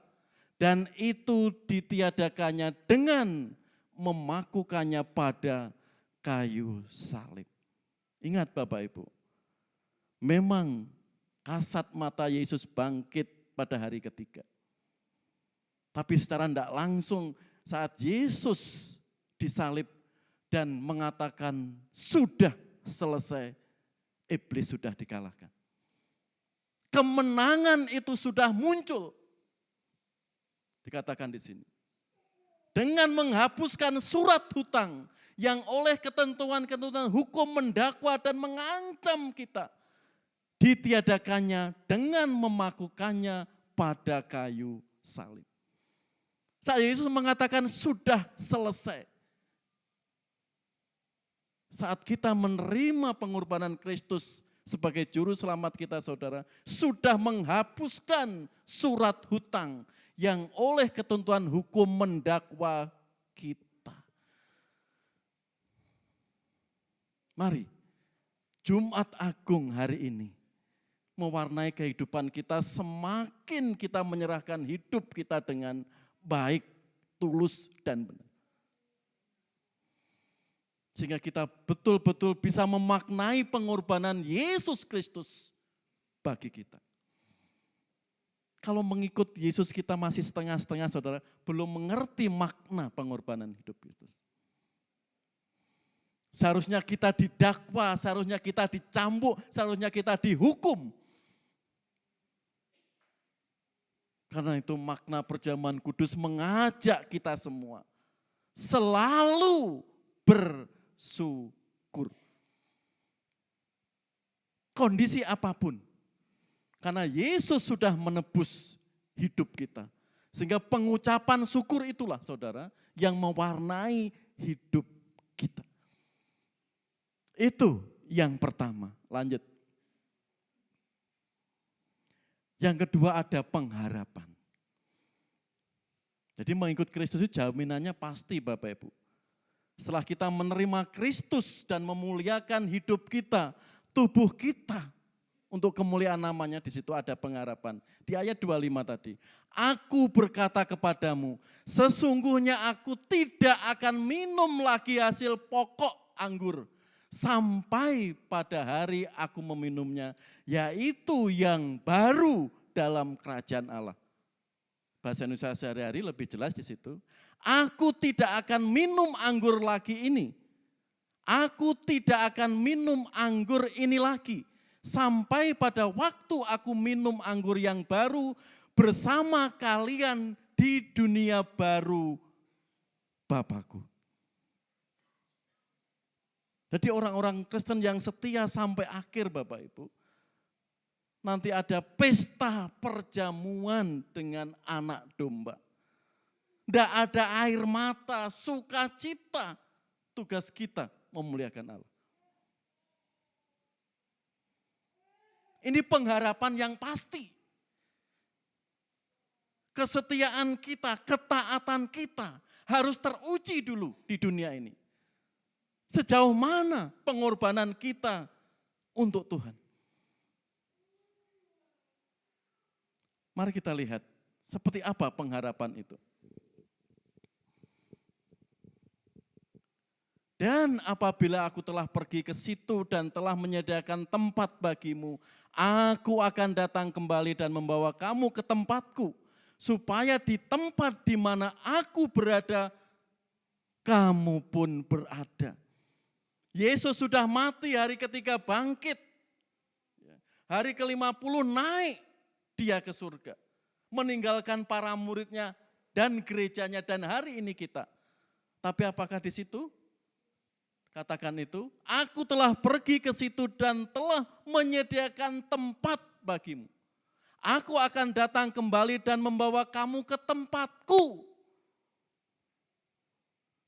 Speaker 4: Dan itu ditiadakannya dengan memakukannya pada kayu salib. Ingat Bapak Ibu, memang kasat mata Yesus bangkit pada hari ketiga. Tapi secara tidak langsung saat Yesus disalib dan mengatakan sudah selesai, iblis sudah dikalahkan. Kemenangan itu sudah muncul. Dikatakan di sini. Dengan menghapuskan surat hutang yang oleh ketentuan-ketentuan hukum mendakwa dan mengancam kita. Ditiadakannya dengan memakukannya pada kayu salib. Saat Yesus mengatakan sudah selesai. Saat kita menerima pengorbanan Kristus sebagai juru selamat kita saudara, sudah menghapuskan surat hutang yang oleh ketentuan hukum mendakwa kita. Mari, Jumat Agung hari ini mewarnai kehidupan kita semakin kita menyerahkan hidup kita dengan baik, tulus, dan benar. Sehingga kita betul-betul bisa memaknai pengorbanan Yesus Kristus bagi kita. Kalau mengikut Yesus kita masih setengah-setengah saudara, belum mengerti makna pengorbanan hidup Kristus. Seharusnya kita didakwa, seharusnya kita dicambuk, seharusnya kita dihukum. Karena itu makna perjamuan kudus mengajak kita semua selalu bersyukur. Kondisi apapun. Karena Yesus sudah menebus hidup kita. Sehingga pengucapan syukur itulah saudara yang mewarnai hidup kita. Itu yang pertama, lanjut. Yang kedua ada pengharapan. Jadi mengikut Kristus itu jaminannya pasti Bapak Ibu. Setelah kita menerima Kristus dan memuliakan hidup kita, tubuh kita untuk kemuliaan namanya, di situ ada pengharapan. Di ayat 25 tadi, aku berkata kepadamu, sesungguhnya aku tidak akan minum lagi hasil pokok anggur sampai pada hari aku meminumnya, yaitu yang baru dalam kerajaan Allah. Bahasa Indonesia sehari-hari lebih jelas di situ. Aku tidak akan minum anggur lagi ini. Aku tidak akan minum anggur ini lagi. Sampai pada waktu aku minum anggur yang baru bersama kalian di dunia baru Bapakku. Jadi orang-orang Kristen yang setia sampai akhir Bapak Ibu, nanti ada pesta perjamuan dengan anak domba. Tidak ada air mata, sukacita, tugas kita memuliakan Allah. Ini pengharapan yang pasti. Kesetiaan kita, ketaatan kita harus teruji dulu di dunia ini. Sejauh mana pengorbanan kita untuk Tuhan. Mari kita lihat seperti apa pengharapan itu. Dan apabila aku telah pergi ke situ dan telah menyediakan tempat bagimu, aku akan datang kembali dan membawa kamu ke tempatku, supaya di tempat di mana aku berada, kamu pun berada. Yesus sudah mati, hari ketiga bangkit. Hari ke-50 naik dia ke surga. Meninggalkan para muridnya dan gerejanya dan hari ini kita. Tapi apakah di situ? Katakan itu, aku telah pergi ke situ dan telah menyediakan tempat bagimu. Aku akan datang kembali dan membawa kamu ke tempatku.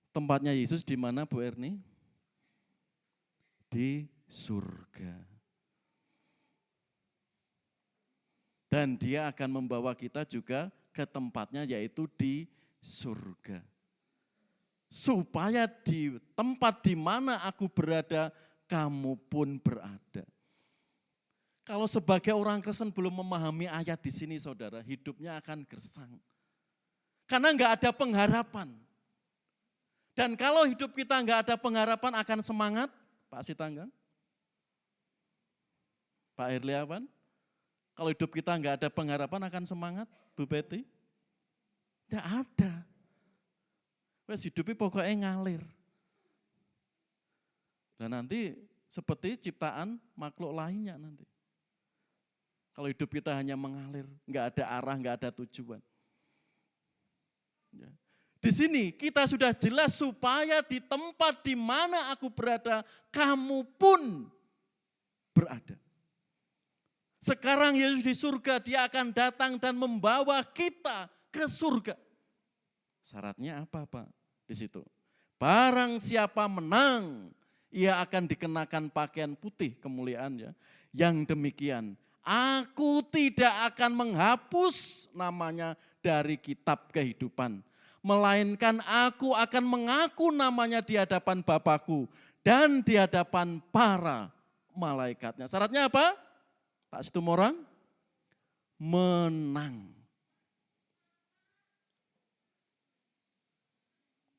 Speaker 4: Tempatnya Yesus di mana Bu Erni? Di surga. Dan dia akan membawa kita juga ke tempatnya yaitu di surga. Supaya di tempat di mana aku berada, kamu pun berada. Kalau sebagai orang Kristen belum memahami ayat di sini saudara, hidupnya akan gersang. Karena enggak ada pengharapan. Dan kalau hidup kita enggak ada pengharapan akan semangat, Pak Sitanggang? Pak Herliawan? Kalau hidup kita enggak ada pengharapan akan semangat, Bu Betty? Enggak ada. Wes hidupnya pokoknya ngalir. Dan nanti seperti ciptaan makhluk lainnya nanti. Kalau hidup kita hanya mengalir, enggak ada arah, enggak ada tujuan. Ya. Di sini kita sudah jelas supaya di tempat di mana aku berada, kamu pun berada. Sekarang Yesus di surga, dia akan datang dan membawa kita ke surga. Syaratnya apa Pak? Di situ. Barang siapa menang, ia akan dikenakan pakaian putih kemuliaan ya. Yang demikian, aku tidak akan menghapus namanya dari kitab kehidupan. Melainkan aku akan mengaku namanya di hadapan Bapakku dan di hadapan para malaikatnya. Syaratnya apa? Pak Situmorang? Menang.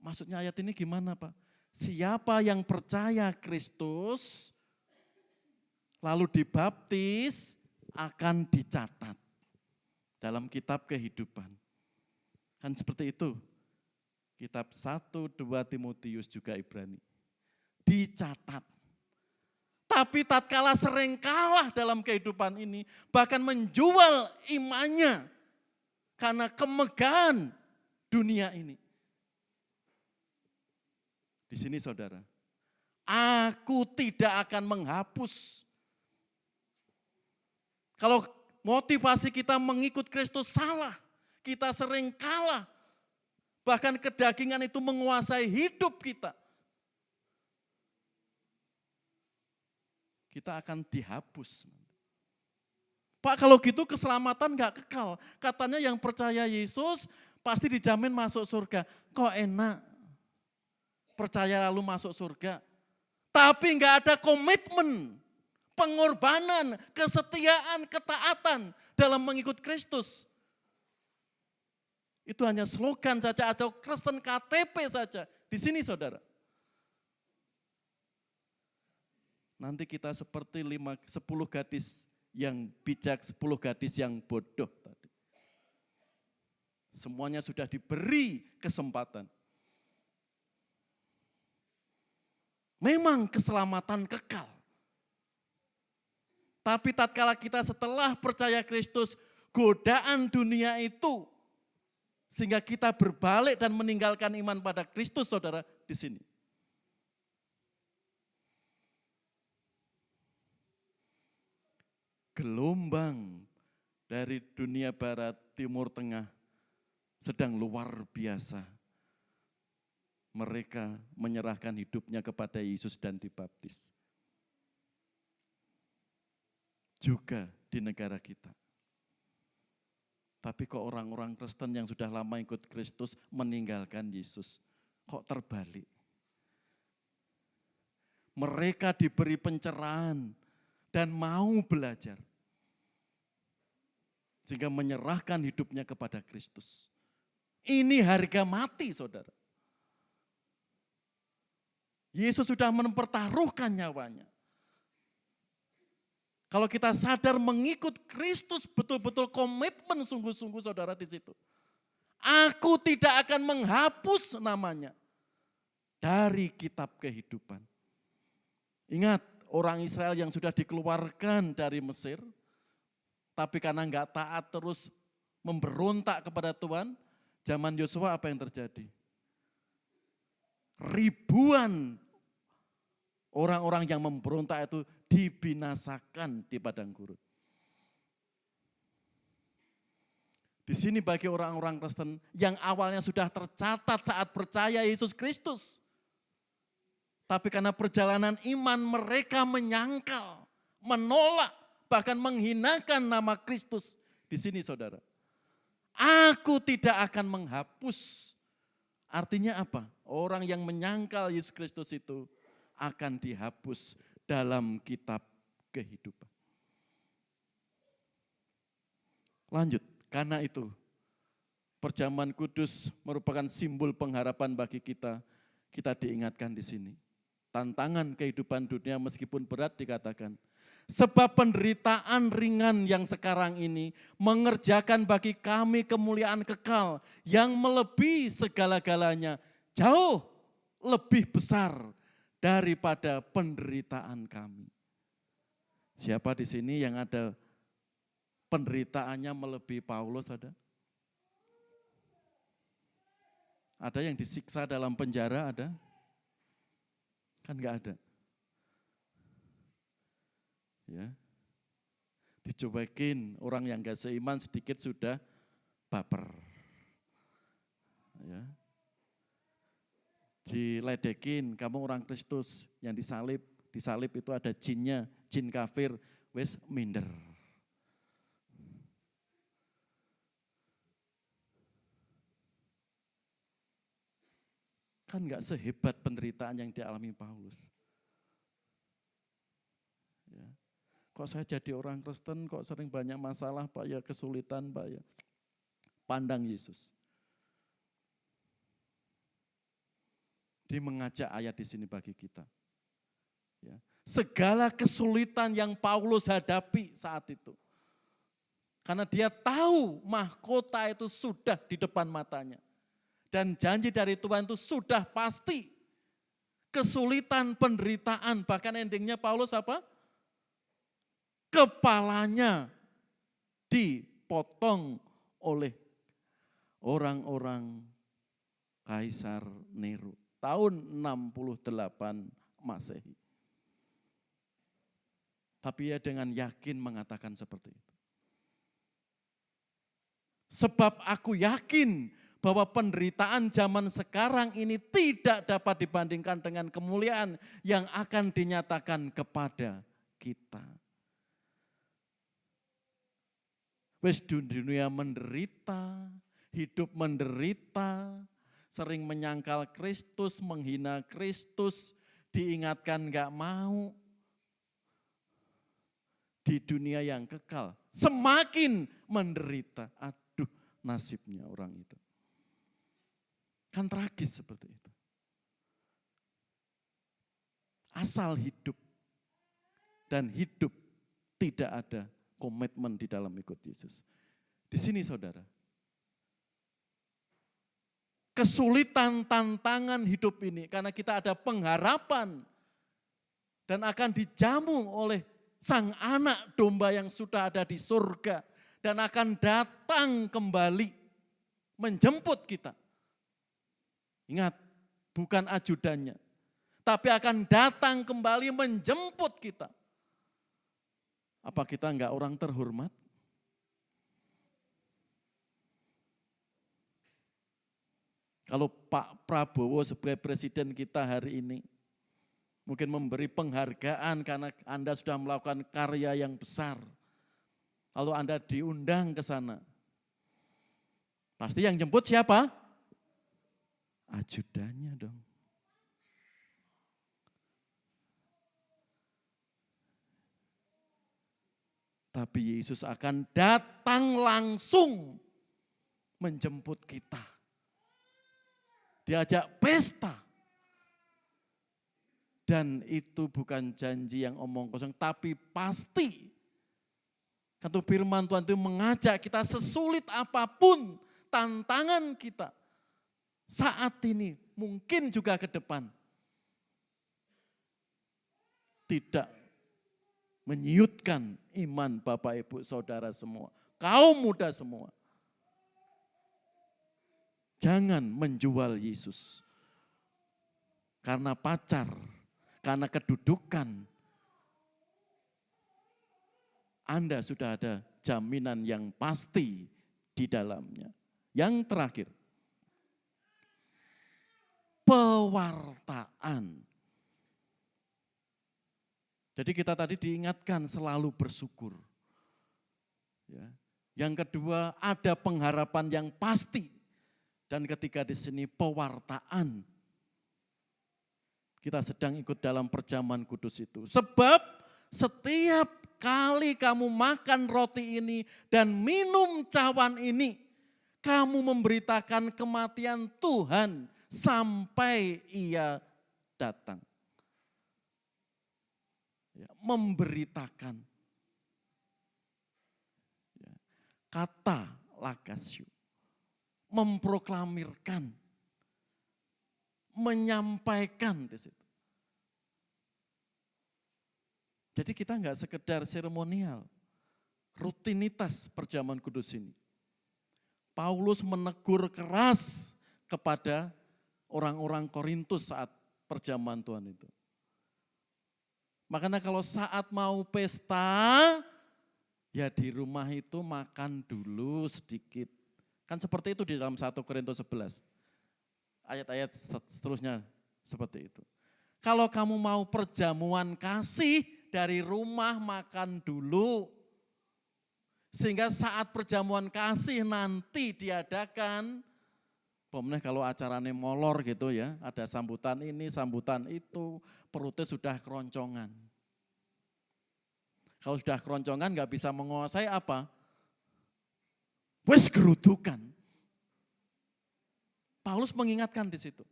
Speaker 4: Maksudnya ayat ini gimana Pak? Siapa yang percaya Kristus lalu dibaptis akan dicatat dalam kitab kehidupan. Kan seperti itu. Kitab 1, 2 Timotius juga Ibrani. Dicatat. Tapi tatkala sering kalah dalam kehidupan ini, bahkan menjual imannya karena kemegahan dunia ini. Di sini saudara, aku tidak akan menghapus. Kalau motivasi kita mengikut Kristus salah, kita sering kalah. Bahkan kedagingan itu menguasai hidup kita. Kita akan dihapus. Pak kalau gitu keselamatan gak kekal. Katanya yang percaya Yesus pasti dijamin masuk surga. Kok enak? Percaya lalu masuk surga. Tapi enggak ada komitmen, pengorbanan, kesetiaan, ketaatan dalam mengikut Kristus. Itu hanya slogan saja atau Kristen KTP saja. Di sini saudara. nanti kita seperti 10 gadis yang bijak, 10 gadis yang bodoh tadi. Semuanya sudah diberi kesempatan. Memang keselamatan kekal. Tapi tatkala kita setelah percaya Kristus, godaan dunia itu, sehingga kita berbalik dan meninggalkan iman pada Kristus, saudara, di sini. Gelombang dari dunia barat, timur tengah, sedang luar biasa. Mereka menyerahkan hidupnya kepada Yesus dan dibaptis. Juga di negara kita. Tapi kok orang-orang Kristen yang sudah lama ikut Kristus meninggalkan Yesus? Kok terbalik? Mereka diberi pencerahan dan mau belajar. Sehingga menyerahkan hidupnya kepada Kristus. Ini harga mati, saudara. Yesus sudah mempertaruhkan nyawanya. Kalau kita sadar mengikut Kristus, betul-betul komitmen sungguh-sungguh, saudara, di situ. Aku tidak akan menghapus namanya dari kitab kehidupan. Ingat, orang Israel yang sudah dikeluarkan dari Mesir, tapi karena enggak taat terus memberontak kepada Tuhan, zaman Yosua apa yang terjadi? Ribuan orang-orang yang memberontak itu dibinasakan di padang gurun. Di sini bagi orang-orang Kristen yang awalnya sudah tercatat saat percaya Yesus Kristus. Tapi karena perjalanan iman mereka menyangkal, menolak, bahkan menghinakan nama Kristus. Di sini saudara, aku tidak akan menghapus. Artinya apa? Orang yang menyangkal Yesus Kristus itu akan dihapus dalam kitab kehidupan. Lanjut, karena itu perjamuan kudus merupakan simbol pengharapan bagi kita. Kita diingatkan di sini. Tantangan kehidupan dunia meskipun berat dikatakan. Sebab penderitaan ringan yang sekarang ini mengerjakan bagi kami kemuliaan kekal yang melebihi segala-galanya, jauh lebih besar daripada penderitaan kami. Siapa di sini yang ada penderitaannya melebihi Paulus, ada? Ada yang disiksa dalam penjara, ada? Kan enggak ada. Ya. Dicuekin orang yang gak seiman sedikit sudah baper. Ya. Diledekin, kamu orang Kristus yang disalib itu ada jinnya, jin kafir, wes minder. Kan gak sehebat penderitaan yang dialami Paulus. Ya. Kok saya jadi orang Kristen, kok sering banyak masalah Pak ya, kesulitan Pak ya. Pandang Yesus. Dia mengajak ayat di sini bagi kita. Ya. Segala kesulitan yang Paulus hadapi saat itu. Karena dia tahu mahkota itu sudah di depan matanya. Dan janji dari Tuhan itu sudah pasti. Kesulitan, penderitaan, bahkan endingnya Paulus apa? Kepalanya dipotong oleh orang-orang Kaisar Nero. Tahun 68 Masehi. Tapi ia dengan yakin mengatakan seperti itu. Sebab aku yakin bahwa penderitaan zaman sekarang ini tidak dapat dibandingkan dengan kemuliaan yang akan dinyatakan kepada kita. Wes dunia menderita, hidup menderita, sering menyangkal Kristus, menghina Kristus, diingatkan gak mau. Di dunia yang kekal, semakin menderita. Aduh, nasibnya orang itu. Kan tragis seperti itu. Asal hidup dan hidup tidak ada komitmen di dalam ikut Yesus. Di sini saudara, kesulitan tantangan hidup ini karena kita ada pengharapan dan akan dijamu oleh Sang Anak Domba yang sudah ada di surga dan akan datang kembali menjemput kita. Ingat, bukan ajudannya, tapi akan datang kembali menjemput kita. Apa kita enggak orang terhormat? Kalau Pak Prabowo sebagai presiden kita hari ini, mungkin memberi penghargaan karena Anda sudah melakukan karya yang besar. Lalu Anda diundang ke sana. Pasti yang jemput siapa? Ajudannya dong. Tapi Yesus akan datang langsung menjemput kita. Diajak pesta. Dan itu bukan janji yang omong kosong, tapi pasti. Karena firman Tuhan itu mengajak kita sesulit apapun tantangan kita. Saat ini, mungkin juga ke depan. Tidak menyiutkan iman Bapak Ibu Saudara semua. Kaum muda semua. Jangan menjual Yesus. Karena pacar, karena kedudukan. Anda sudah ada jaminan yang pasti di dalamnya. Yang terakhir, pewartaan. Jadi kita tadi diingatkan selalu bersyukur. Ya. Yang kedua, ada pengharapan yang pasti. Dan ketiga di sini pewartaan. Kita sedang ikut dalam perjamuan kudus itu. Sebab setiap kali kamu makan roti ini dan minum cawan ini, kamu memberitakan kematian Tuhan sampai Ia datang. Ya, memberitakan. Ya, kata lagasyu. Memproklamirkan. Menyampaikan di situ. Jadi kita enggak sekedar seremonial. Rutinitas perjamuan kudus ini. Paulus menegur keras kepada orang-orang Korintus saat perjamuan Tuhan itu. Makanya kalau saat mau pesta, ya di rumah itu makan dulu sedikit. Kan seperti itu di dalam 1 Korintus 11. Ayat-ayat seterusnya seperti itu. Kalau kamu mau perjamuan kasih, dari rumah makan dulu. Sehingga saat perjamuan kasih nanti diadakan, pokoknya kalau acaranya molor gitu ya, ada sambutan ini, sambutan itu, perutnya sudah keroncongan. Kalau sudah keroncongan nggak bisa menguasai apa? Wes gerudukan. Paulus mengingatkan di situ.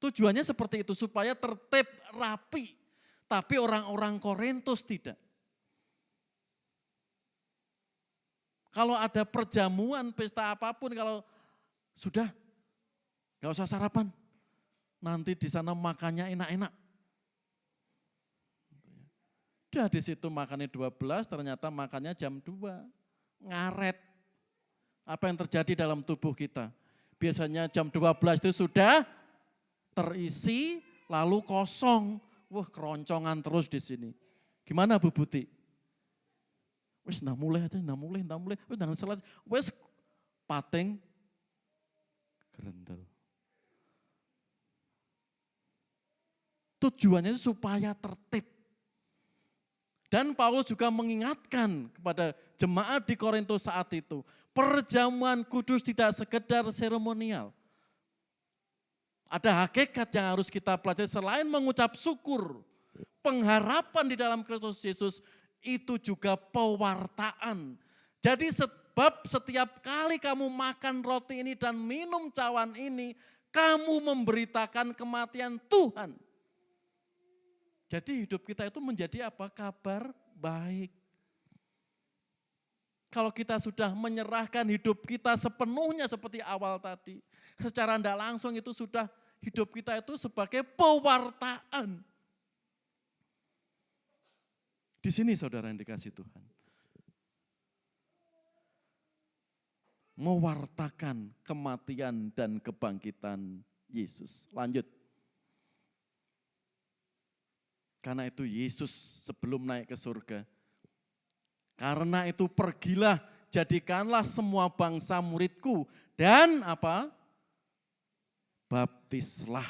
Speaker 4: Tujuannya seperti itu, supaya tertib, rapi. Tapi orang-orang Korintus tidak. Kalau ada perjamuan, pesta apapun, kalau sudah, gak usah sarapan. Nanti di sana makannya enak-enak. Udah di situ makannya 12, ternyata makannya jam 2. Ngaret. Apa yang terjadi dalam tubuh kita? Biasanya jam 12 itu sudah terisi, lalu kosong. Wah, keroncongan terus di sini. Gimana Bu Buti? Wes nah mulai aja, nah mulai. Wes jangan selesai. Wes pateng gerendel. Tujuannya supaya tertib. Dan Paulus juga mengingatkan kepada jemaat di Korintus saat itu, perjamuan kudus tidak sekedar seremonial. Ada hakikat yang harus kita pelajari selain mengucap syukur. Pengharapan di dalam Kristus Yesus itu juga pewartaan. Jadi sebab setiap kali kamu makan roti ini dan minum cawan ini, kamu memberitakan kematian Tuhan. Jadi hidup kita itu menjadi apa? Kabar baik. Kalau kita sudah menyerahkan hidup kita sepenuhnya seperti awal tadi, secara tidak langsung itu sudah hidup kita itu sebagai pewartaan. Di sini saudara yang dikasih Tuhan. Mewartakan kematian dan kebangkitan Yesus. Lanjut. Karena itu Yesus sebelum naik ke surga. Karena itu pergilah, jadikanlah semua bangsa muridku. Dan apa? Baptislah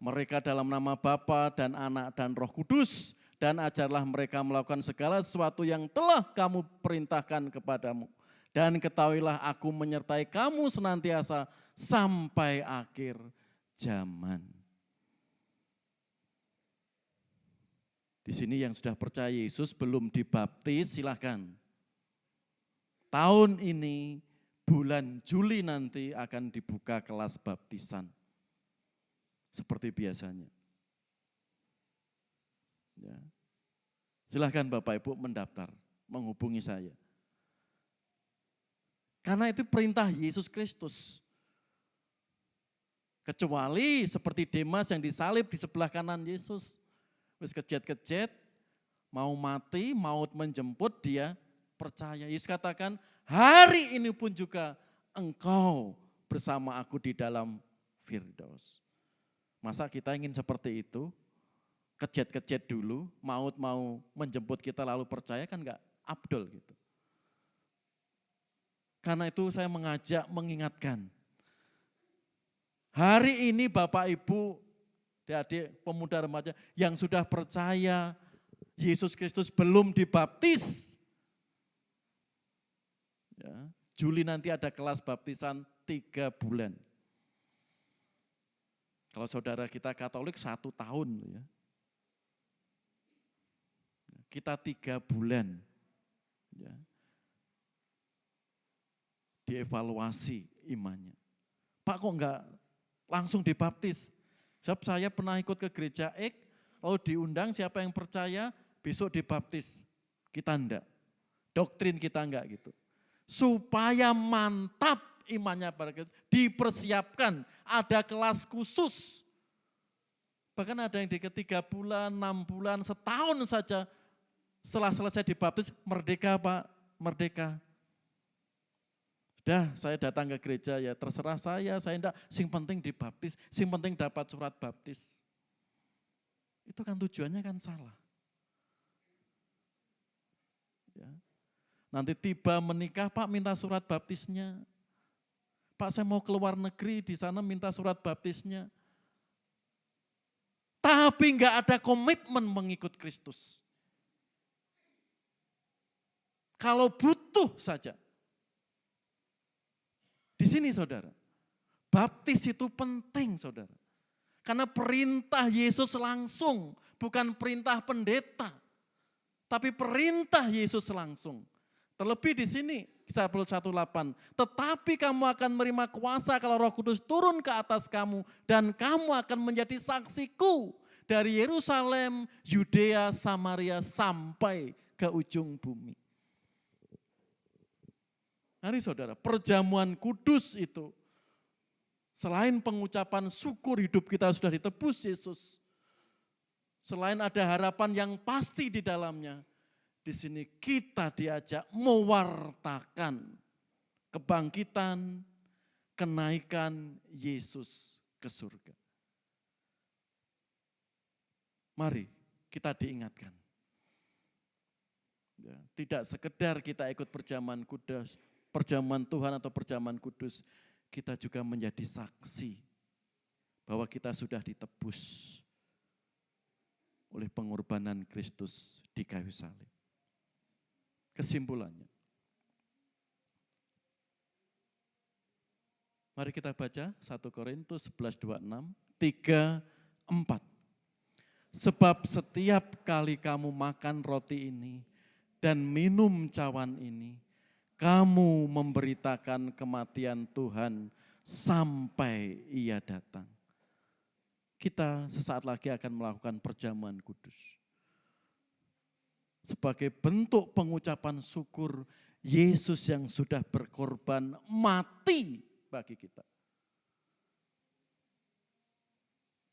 Speaker 4: mereka dalam nama Bapa dan Anak dan Roh Kudus. Dan ajarlah mereka melakukan segala sesuatu yang telah kamu perintahkan kepadamu. Dan ketahuilah aku menyertai kamu senantiasa sampai akhir zaman. Di sini yang sudah percaya Yesus belum dibaptis, silahkan. Tahun ini, bulan Juli nanti akan dibuka kelas baptisan. Seperti biasanya. Ya. Silahkan Bapak Ibu mendaftar, menghubungi saya. Karena itu perintah Yesus Kristus. Kecuali seperti Demas yang disalib di sebelah kanan Yesus. Terus kejet-kejet, mau mati, maut menjemput, dia percaya. Yesus katakan, hari ini pun juga engkau bersama aku di dalam Firdaus. Masa kita ingin seperti itu? Kejet-kejet dulu, maut mau menjemput kita lalu percaya, kan enggak abdol gitu. Karena itu saya mengajak, mengingatkan. Hari ini Bapak Ibu, adik-adik, pemuda remaja yang sudah percaya Yesus Kristus belum dibaptis. Ya, Juli nanti ada kelas baptisan 3 bulan. Kalau saudara kita Katolik 1 tahun. Ya. Kita 3 bulan. Ya. Dievaluasi imannya. Pak kok enggak langsung dibaptis? Sebab saya pernah ikut ke gereja X, lalu diundang siapa yang percaya, besok dibaptis. Kita enggak. Doktrin kita enggak gitu. Supaya mantap imannya pada Kristus, dipersiapkan, ada kelas khusus. Bahkan ada yang di 3 bulan, 6 bulan, setahun saja setelah selesai dibaptis, merdeka Pak, merdeka. Sudah saya datang ke gereja ya terserah saya enggak, sing penting dibaptis, sing penting dapat surat baptis. Itu kan tujuannya kan salah. Ya. Nanti tiba menikah, Pak minta surat baptisnya. Pak saya mau keluar negeri, di sana minta surat baptisnya. Tapi enggak ada komitmen mengikut Kristus. Kalau butuh saja. Di sini saudara, baptis itu penting saudara. Karena perintah Yesus langsung, bukan perintah pendeta. Tapi perintah Yesus langsung. Terlebih di sini, Kisah 1:8. Tetapi kamu akan menerima kuasa kalau Roh Kudus turun ke atas kamu. Dan kamu akan menjadi saksiku dari Yerusalem, Yudea, Samaria sampai ke ujung bumi. Hari saudara, perjamuan kudus itu, selain pengucapan syukur hidup kita sudah ditebus Yesus, selain ada harapan yang pasti di dalamnya, di sini kita diajak mewartakan kebangkitan, kenaikan Yesus ke surga. Mari kita diingatkan. Ya, tidak sekedar kita ikut perjamuan kudus, perjamuan Tuhan atau perjamuan kudus, kita juga menjadi saksi bahwa kita sudah ditebus oleh pengorbanan Kristus di kayu salib. Kesimpulannya, mari kita baca 1 Korintus 11:26, 3, 4. Sebab setiap kali kamu makan roti ini dan minum cawan ini, kamu memberitakan kematian Tuhan sampai Ia datang. kita sesaat lagi akan melakukan perjamuan kudus. Sebagai bentuk pengucapan syukur Yesus yang sudah berkorban mati bagi kita.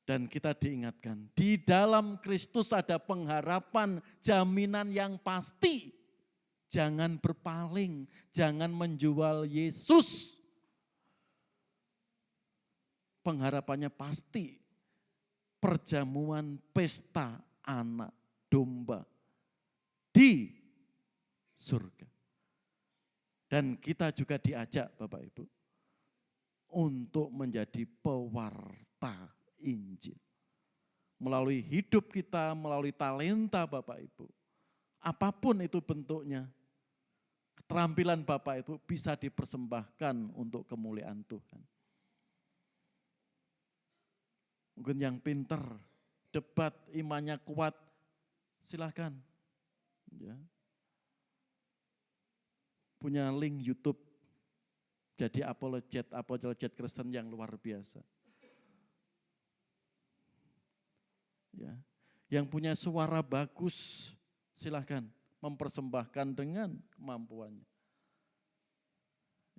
Speaker 4: Dan kita diingatkan, di dalam Kristus ada pengharapan, jaminan yang pasti. Jangan berpaling, jangan menjual Yesus. Pengharapannya pasti, perjamuan pesta anak domba di surga. Dan kita juga diajak Bapak Ibu untuk menjadi pewarta Injil. Melalui hidup kita, melalui talenta Bapak Ibu. Apapun itu bentuknya, keterampilan Bapak Ibu bisa dipersembahkan untuk kemuliaan Tuhan. Mungkin yang pinter, debat, imannya kuat, silakan. Ya. Punya link YouTube, jadi apologet Kristen yang luar biasa. Ya. Yang punya suara bagus, silakan mempersembahkan dengan kemampuannya.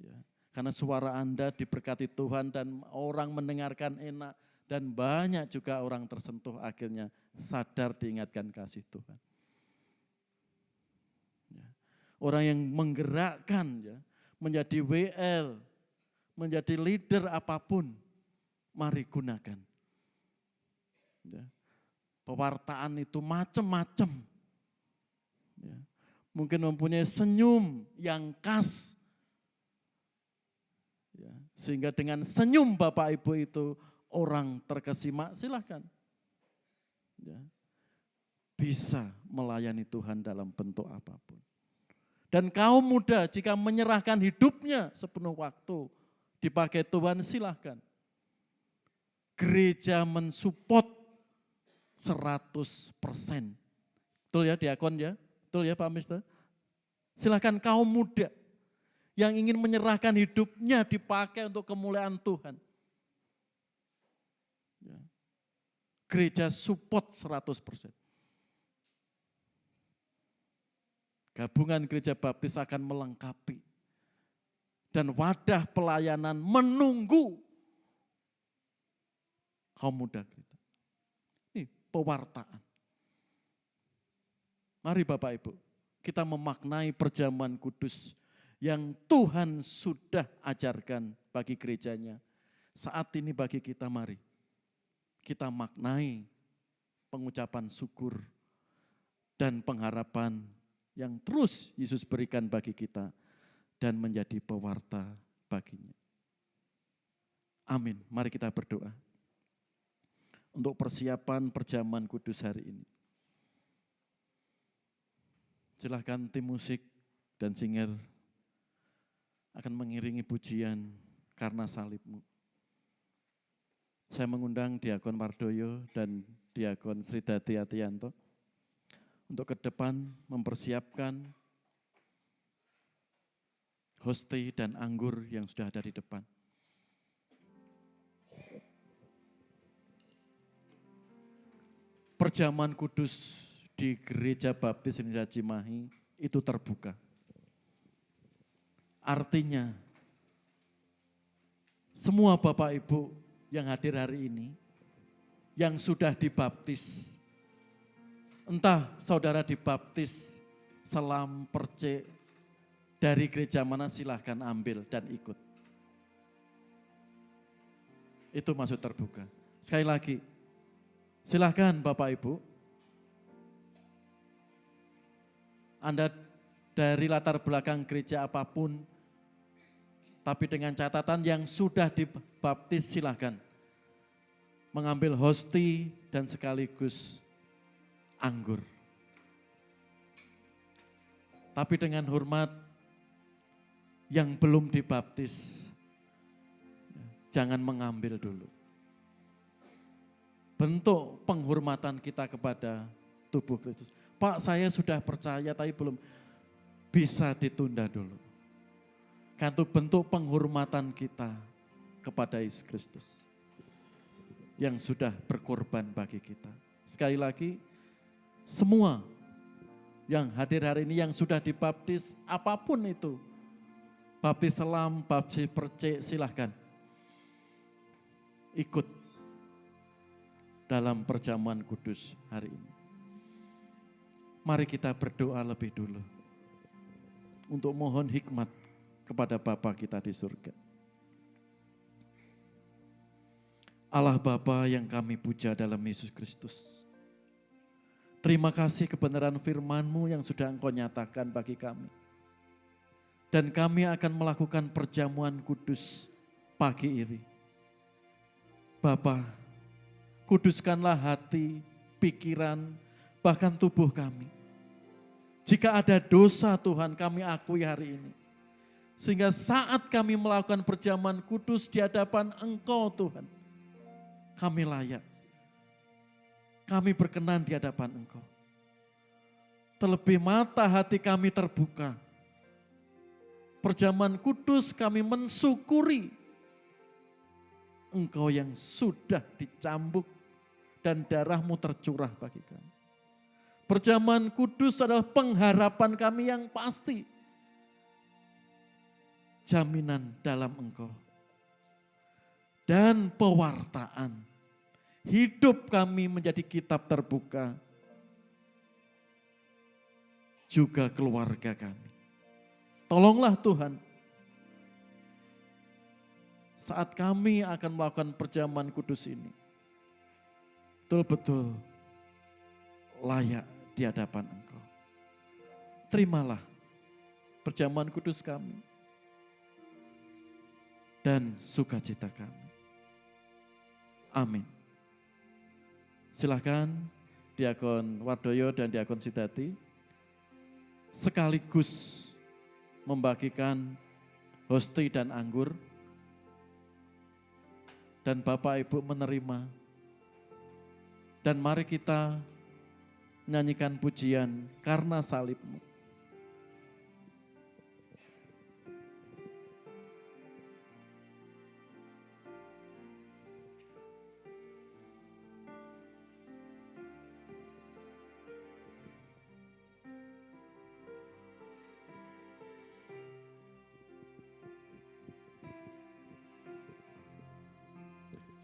Speaker 4: Ya. Karena suara Anda diberkati Tuhan dan orang mendengarkan enak. Dan banyak juga orang tersentuh akhirnya sadar diingatkan kasih Tuhan. Ya. Orang yang menggerakkan ya, menjadi WL, menjadi leader apapun, mari gunakan. Ya. Pewartaan itu macam-macam. Ya. Mungkin mempunyai senyum yang khas. Ya. Sehingga dengan senyum Bapak Ibu itu orang terkesima, silahkan. Ya. Bisa melayani Tuhan dalam bentuk apapun. Dan kaum muda jika menyerahkan hidupnya sepenuh waktu dipakai Tuhan, silahkan. Gereja mensupport 100%. Betul ya diakon ya? Betul ya Pak Mister? Silahkan kaum muda yang ingin menyerahkan hidupnya dipakai untuk kemuliaan Tuhan. Ya. Gereja support 100%. Gabungan Gereja Baptis akan melengkapi. Dan wadah pelayanan menunggu kaum muda kita. Ini pewartaan. Mari Bapak Ibu, kita memaknai perjamuan kudus yang Tuhan sudah ajarkan bagi gerejanya. Saat ini bagi kita mari. Kita maknai pengucapan syukur dan pengharapan yang terus Yesus berikan bagi kita dan menjadi pewarta baginya. Amin. Mari kita berdoa untuk persiapan perjamuan kudus hari ini. Silahkan tim musik dan singer akan mengiringi pujian karena salib-Mu. Saya mengundang Diakon Wardoyo dan Diakon Sridati Atianto untuk ke depan mempersiapkan hosti dan anggur yang sudah ada di depan. Perjamuan kudus di Gereja Baptis Indonesia Cimahi itu terbuka. Artinya semua Bapak Ibu yang hadir hari ini, yang sudah dibaptis, entah saudara dibaptis selam percik dari gereja mana, silahkan ambil dan ikut. Itu masuk terbuka. Sekali lagi, silahkan Bapak Ibu, Anda dari latar belakang gereja apapun, tapi dengan catatan yang sudah dibaptis silahkan mengambil hosti dan sekaligus anggur. Tapi dengan hormat yang belum dibaptis, jangan mengambil dulu. Bentuk penghormatan kita kepada tubuh Kristus. Pak, saya sudah percaya tapi belum, bisa ditunda dulu. Kan itu bentuk penghormatan kita kepada Yesus Kristus. yang sudah berkorban bagi kita. Sekali lagi, semua yang hadir hari ini yang sudah dibaptis, apapun itu, baptis selam, baptis percik, silahkan ikut dalam perjamuan kudus hari ini. Mari kita berdoa lebih dulu untuk mohon hikmat kepada Bapa kita di surga. Allah Bapa yang kami puja dalam Yesus Kristus. Terima kasih kebenaran firman-Mu yang sudah Engkau nyatakan bagi kami. Dan kami akan melakukan perjamuan kudus pagi ini. Bapa, kuduskanlah hati, pikiran, bahkan tubuh kami. Jika ada dosa Tuhan kami akui hari ini. Sehingga saat kami melakukan perjamuan kudus di hadapan Engkau Tuhan, kami layak. Kami berkenan di hadapan Engkau. Terlebih mata hati kami terbuka. Perjamuan kudus kami mensyukuri Engkau yang sudah dicambuk dan darah-Mu tercurah bagi kami. Perjamuan kudus adalah pengharapan kami yang pasti. Jaminan dalam Engkau. Dan pewartaan. Hidup kami menjadi kitab terbuka. Juga keluarga kami. Tolonglah Tuhan. Saat kami akan melakukan perjamuan kudus ini. Betul-betul layak di hadapan Engkau. Terimalah perjamuan kudus kami. Dan sukacita kami. Amin. Silakan Diakon Wardoyo dan Diakon Sidati sekaligus membagikan hosti dan anggur. Dan Bapak Ibu menerima. Dan mari kita nyanyikan pujian karena salib-Mu.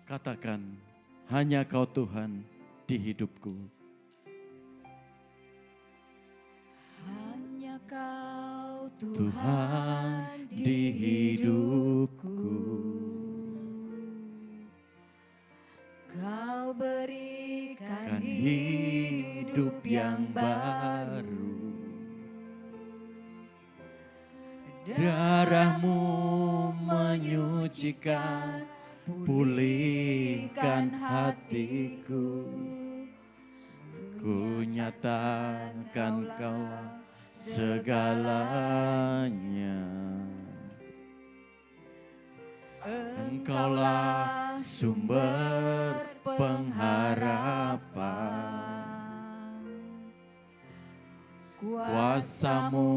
Speaker 4: Katakan, hanya Kau Tuhan di hidupku.
Speaker 2: Hanya Kau
Speaker 4: Tuhan di hidupku.
Speaker 2: Kau berikan
Speaker 4: Kan hidup yang baru. Darah-Mu menyucikan, pulihkan hatiku. Ku nyatakan Kaulah segalanya. Engkaulah sumber pengharapan. Kuasa-Mu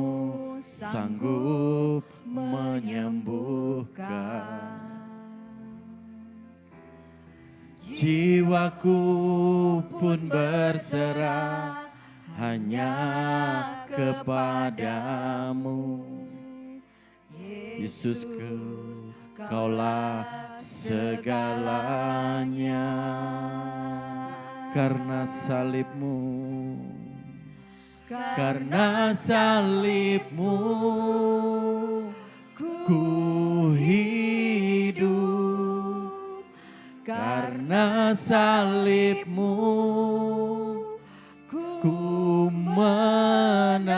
Speaker 4: sanggup menyembuhkan. Jiwaku pun berserah hanya kepadamu. Yesusku, Kaulah segalanya. Karena salib-Mu, karena salib-Mu, ku hidup. Karena salib-Mu, ku menang.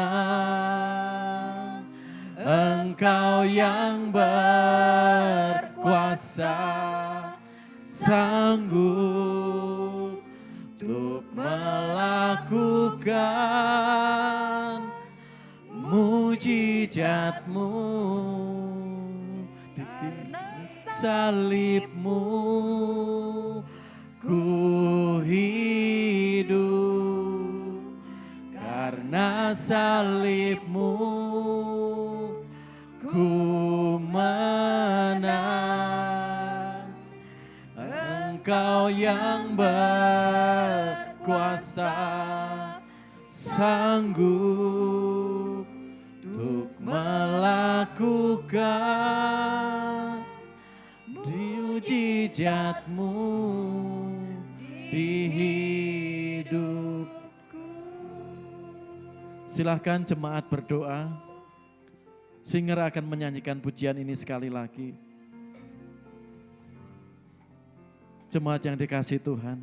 Speaker 4: Engkau yang berkuasa, sanggup untuk melakukan mujizat-Mu. Salib-Mu, ku hidup. Karena salib-Mu, ku menang. Engkau yang berkuasa, sanggup untuk melakukan mujizat-Mu di hidupku. Silahkan jemaat berdoa. Singer akan menyanyikan pujian ini sekali lagi. Jemaat yang dikasihi Tuhan,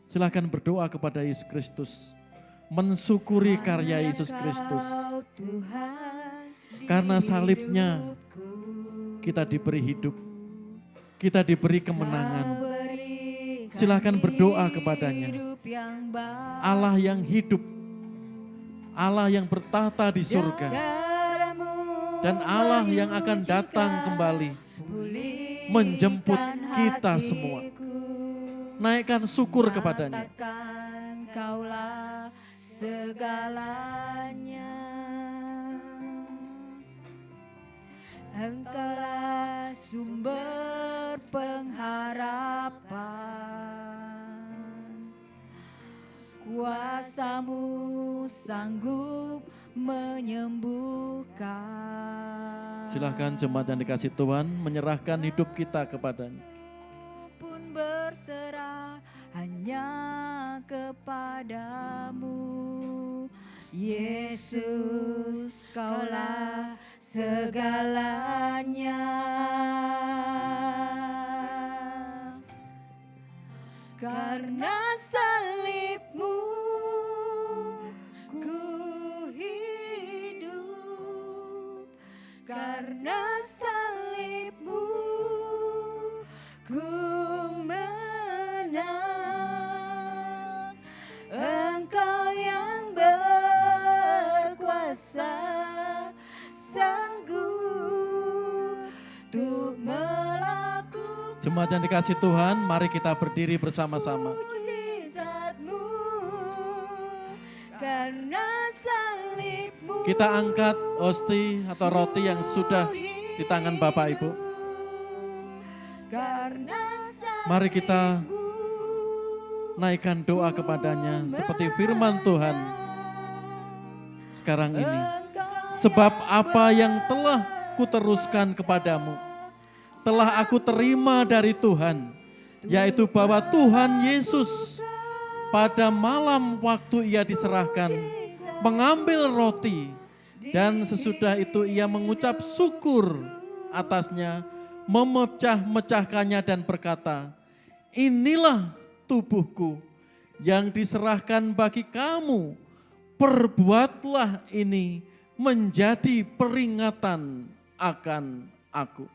Speaker 4: silahkan berdoa kepada Yesus Kristus. Mensyukuri karya Yesus Kristus. Karena salibnya kita diberi hidup, kita diberi kemenangan. Silahkan berdoa kepadanya. Allah yang hidup, Allah yang bertahta di surga, dan Allah yang akan datang kembali menjemput kita semua. Naikkan syukur kepadanya.
Speaker 2: Kaulah segalanya, Engkaulah sumber pengharapan, kuasa-Mu sanggup menyembuhkan.
Speaker 4: Silahkan jemaat yang dikasihi Tuhan menyerahkan hidup kita kepadanya.
Speaker 2: Pun berserah hanya kepadamu, Yesus, Kaulah segalanya. Karena salib-Mu ku hidup, karena salib-Mu ku menang. Engkau yang berkuasa, sanggup untuk melakukan
Speaker 4: Jemaat yang dikasihi Tuhan, mari kita berdiri bersama-sama.
Speaker 2: mujizat-Mu. Karena salib-Mu
Speaker 4: Kita angkat hosti atau roti yang sudah di tangan Bapak Ibu.
Speaker 2: karena
Speaker 4: Mari kita naikkan doa kepadanya seperti firman Tuhan sekarang ini. Sebab apa yang telah kuteruskan kepadamu, telah aku terima dari Tuhan, yaitu bahwa Tuhan Yesus pada malam waktu ia diserahkan, mengambil roti, dan sesudah itu ia mengucap syukur atasnya, memecah-mecahkannya dan berkata, inilah tubuhku yang diserahkan bagi kamu, perbuatlah ini menjadi peringatan akan aku.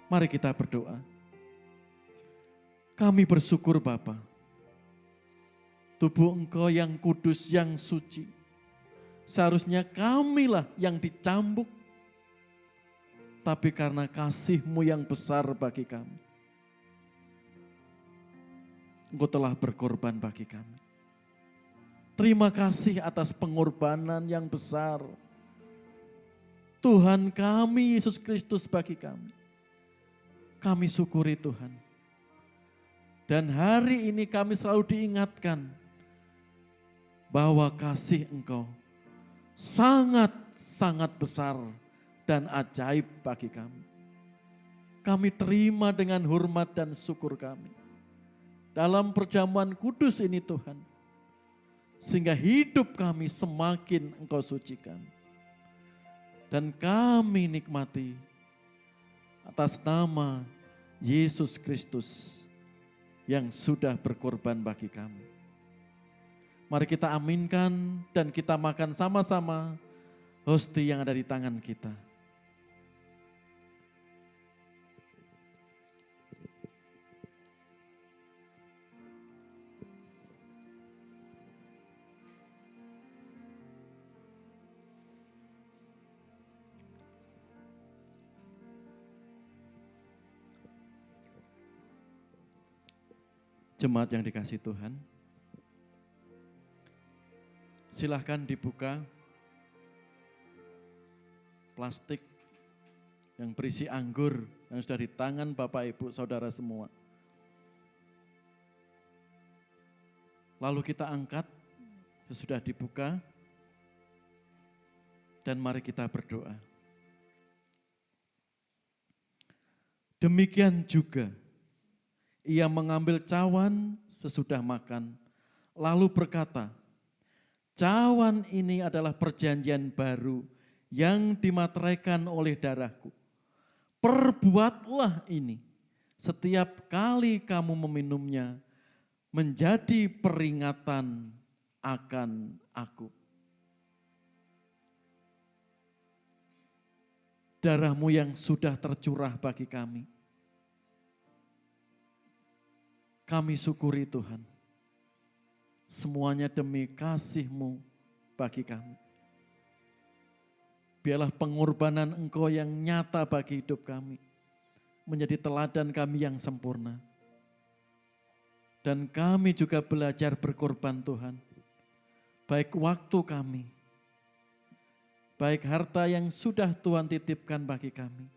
Speaker 4: Mari kita berdoa. Kami bersyukur Bapa, tubuh Engkau yang kudus, yang suci, seharusnya kamilah yang dicambuk, tapi karena kasih-Mu yang besar bagi kami, Engkau telah berkorban bagi kami. Terima kasih atas pengorbanan yang besar Tuhan kami Yesus Kristus bagi kami. Kami syukuri Tuhan. Dan hari ini kami selalu diingatkan bahwa kasih Engkau sangat-sangat besar dan ajaib bagi kami. Kami terima dengan hormat dan syukur kami. Dalam perjamuan kudus ini Tuhan, sehingga hidup kami semakin Engkau sucikan. Dan kami nikmati atas nama Yesus Kristus yang sudah berkorban bagi kami. Mari kita aminkan dan kita makan sama-sama hosti yang ada di tangan kita. Jemaat yang dikasihi Tuhan, silahkan dibuka plastik yang berisi anggur yang sudah di tangan Bapak Ibu Saudara semua. Lalu kita angkat sesudah dibuka dan mari kita berdoa. Demikian juga ia mengambil cawan sesudah makan, lalu berkata, cawan ini adalah perjanjian baru yang dimateraikan oleh darahku. Perbuatlah ini setiap kali kamu meminumnya menjadi peringatan akan aku. Darah-Mu yang sudah tercurah bagi kami. Kami syukuri Tuhan. Semuanya demi kasih-Mu bagi kami. Biarlah pengorbanan Engkau yang nyata bagi hidup kami menjadi teladan kami yang sempurna. Dan kami juga belajar berkorban Tuhan. Baik waktu kami, baik harta yang sudah Tuhan titipkan bagi kami.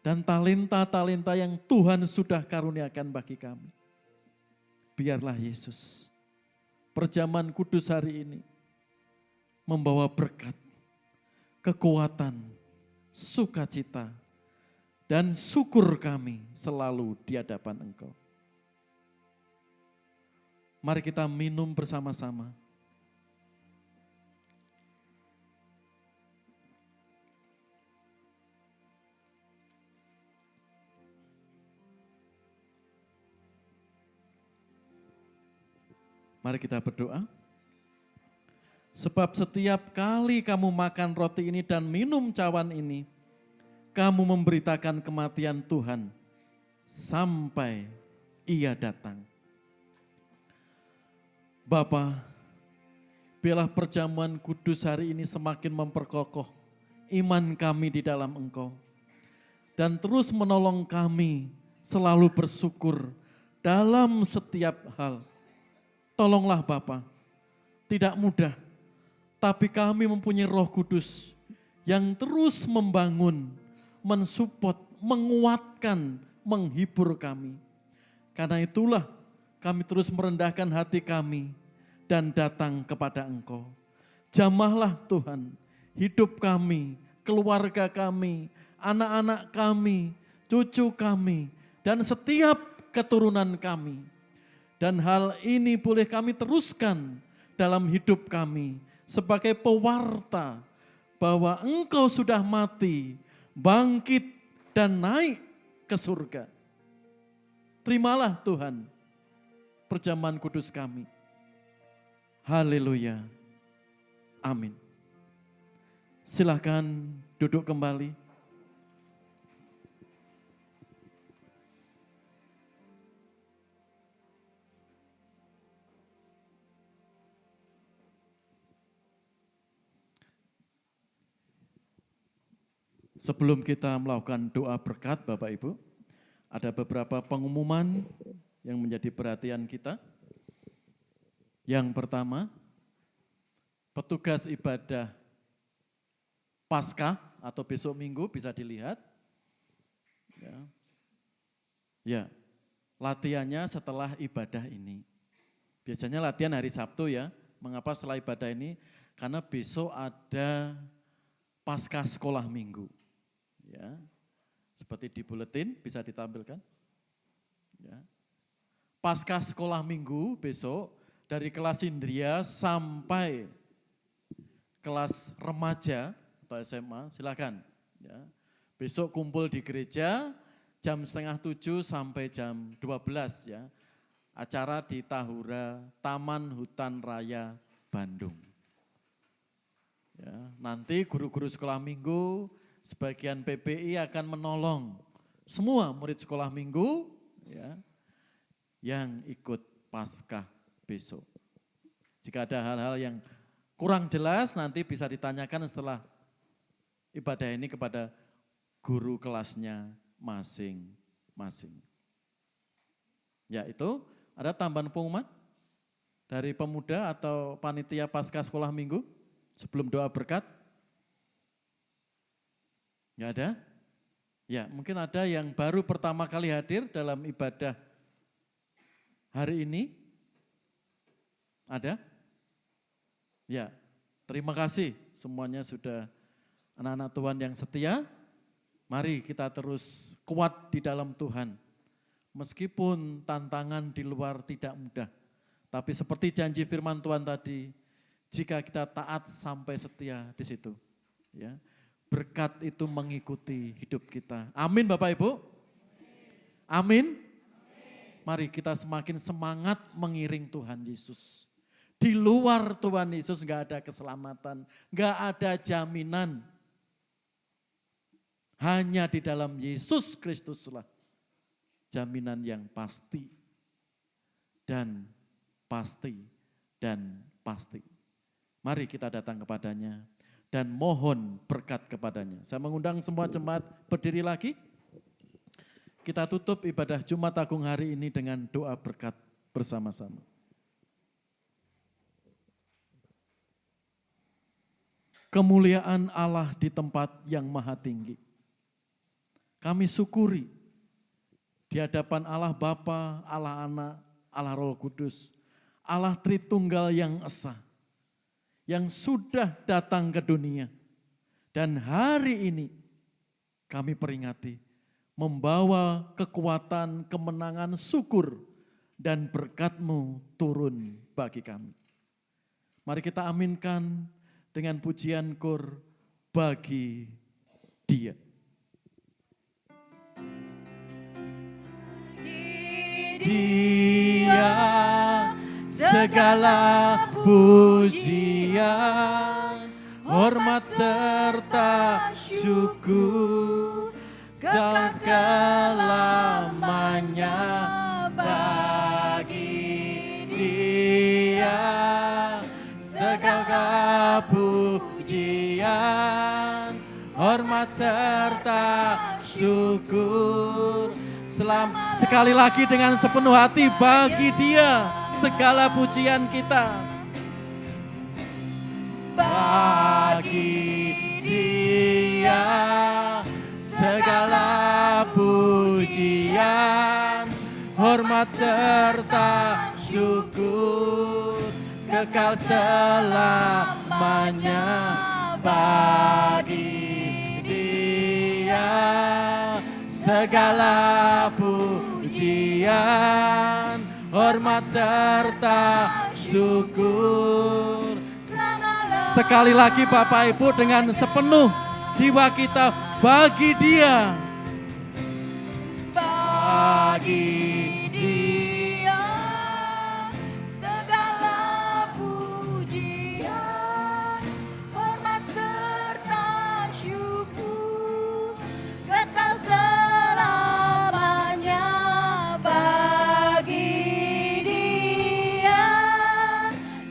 Speaker 4: Dan talenta-talenta yang Tuhan sudah karuniakan bagi kami. Biarlah Yesus, perjamuan kudus hari ini membawa berkat, kekuatan, sukacita, dan syukur kami selalu di hadapan Engkau. Mari kita minum bersama-sama. Mari kita berdoa. Sebab setiap kali kamu makan roti ini dan minum cawan ini, kamu memberitakan kematian Tuhan sampai Ia datang. Bapa, biarlah perjamuan kudus hari ini semakin memperkokoh iman kami di dalam Engkau. Dan terus menolong kami selalu bersyukur dalam setiap hal. Tolonglah Bapa, tidak mudah, tapi kami mempunyai Roh Kudus yang terus membangun, mensupport, menguatkan, menghibur kami. Karena itulah kami terus merendahkan hati kami dan datang kepada Engkau. Jamahlah Tuhan hidup kami, keluarga kami, anak-anak kami, cucu kami, dan setiap keturunan kami. Dan hal ini boleh kami teruskan dalam hidup kami sebagai pewarta bahwa Engkau sudah mati, bangkit, dan naik ke surga. Terimalah Tuhan perjamuan kudus kami. Haleluya. Amin. Silakan duduk kembali. Sebelum kita melakukan doa berkat Bapak Ibu, ada beberapa pengumuman yang menjadi perhatian kita. Yang pertama, petugas ibadah Paskah atau besok Minggu bisa dilihat. Ya, latihannya setelah ibadah ini. Biasanya latihan hari Sabtu ya. Mengapa setelah ibadah ini? Karena besok ada Paskah sekolah Minggu. Ya, seperti di buletin bisa ditampilkan. Ya. Paskah sekolah Minggu besok dari kelas Indria sampai kelas remaja atau SMA, silakan. Ya. Besok kumpul di gereja jam 6:30 sampai jam 12 ya. Acara di Tahura Taman Hutan Raya Bandung. Ya, nanti guru-guru sekolah minggu, sebagian PPI akan menolong semua murid sekolah minggu ya, yang ikut Paskah besok. Jika ada hal-hal yang kurang jelas nanti bisa ditanyakan setelah ibadah ini kepada guru kelasnya masing-masing. Ya itu, ada tambahan pengumuman dari pemuda atau panitia Paskah sekolah minggu sebelum doa berkat?
Speaker 5: Enggak ada? Ya, mungkin ada yang baru pertama kali hadir dalam ibadah hari ini. Ada? Ya, terima kasih semuanya sudah anak-anak Tuhan yang setia. Mari kita terus kuat di dalam Tuhan. Meskipun tantangan di luar tidak mudah. Tapi seperti janji firman Tuhan tadi, jika kita taat sampai setia di situ, ya, berkat itu mengikuti hidup kita. Amin Bapak Ibu? Amin? Mari kita semakin semangat mengiring Tuhan Yesus. Di luar Tuhan Yesus enggak ada keselamatan, enggak ada jaminan. Hanya di dalam Yesus Kristuslah jaminan yang pasti dan pasti dan pasti. Mari kita datang kepadanya dan mohon berkat kepadanya. Saya mengundang semua jemaat berdiri lagi. Kita tutup ibadah Jumat Agung hari ini dengan doa berkat bersama-sama. Kemuliaan Allah di tempat yang maha tinggi. Kami syukuri di hadapan Allah Bapa, Allah Anak, Allah Roh Kudus, Allah Tritunggal yang esa, yang sudah datang ke dunia. Dan hari ini kami peringati, membawa kekuatan, kemenangan, syukur, dan berkat-Mu turun bagi kami. Mari kita aminkan dengan pujian kur bagi Dia. Dia segala pujian, hormat serta syukur selamanya bagi Dia. Segala pujian, hormat serta syukur. Sekali lagi dengan sepenuh hati bagi Dia segala pujian kita. Bagi Dia segala pujian, hormat serta syukur kekal selamanya bagi Dia. Segala pujian, hormat serta syukur. Sekali lagi Bapak Ibu dengan sepenuh jiwa kita bagi Dia. Bagi Dia segala pujian, hormat serta syukur kekal selamanya bagi Dia.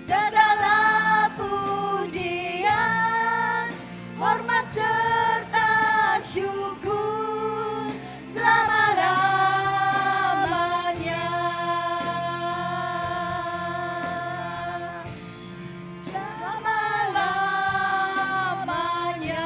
Speaker 5: Segala pujian, hormat serta syukur selama-lamanya. Selama-lamanya.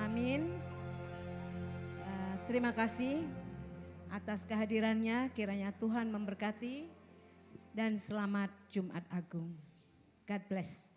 Speaker 1: Amin. Terima kasih atas kehadirannya, kiranya Tuhan memberkati dan selamat Jumat Agung. God bless.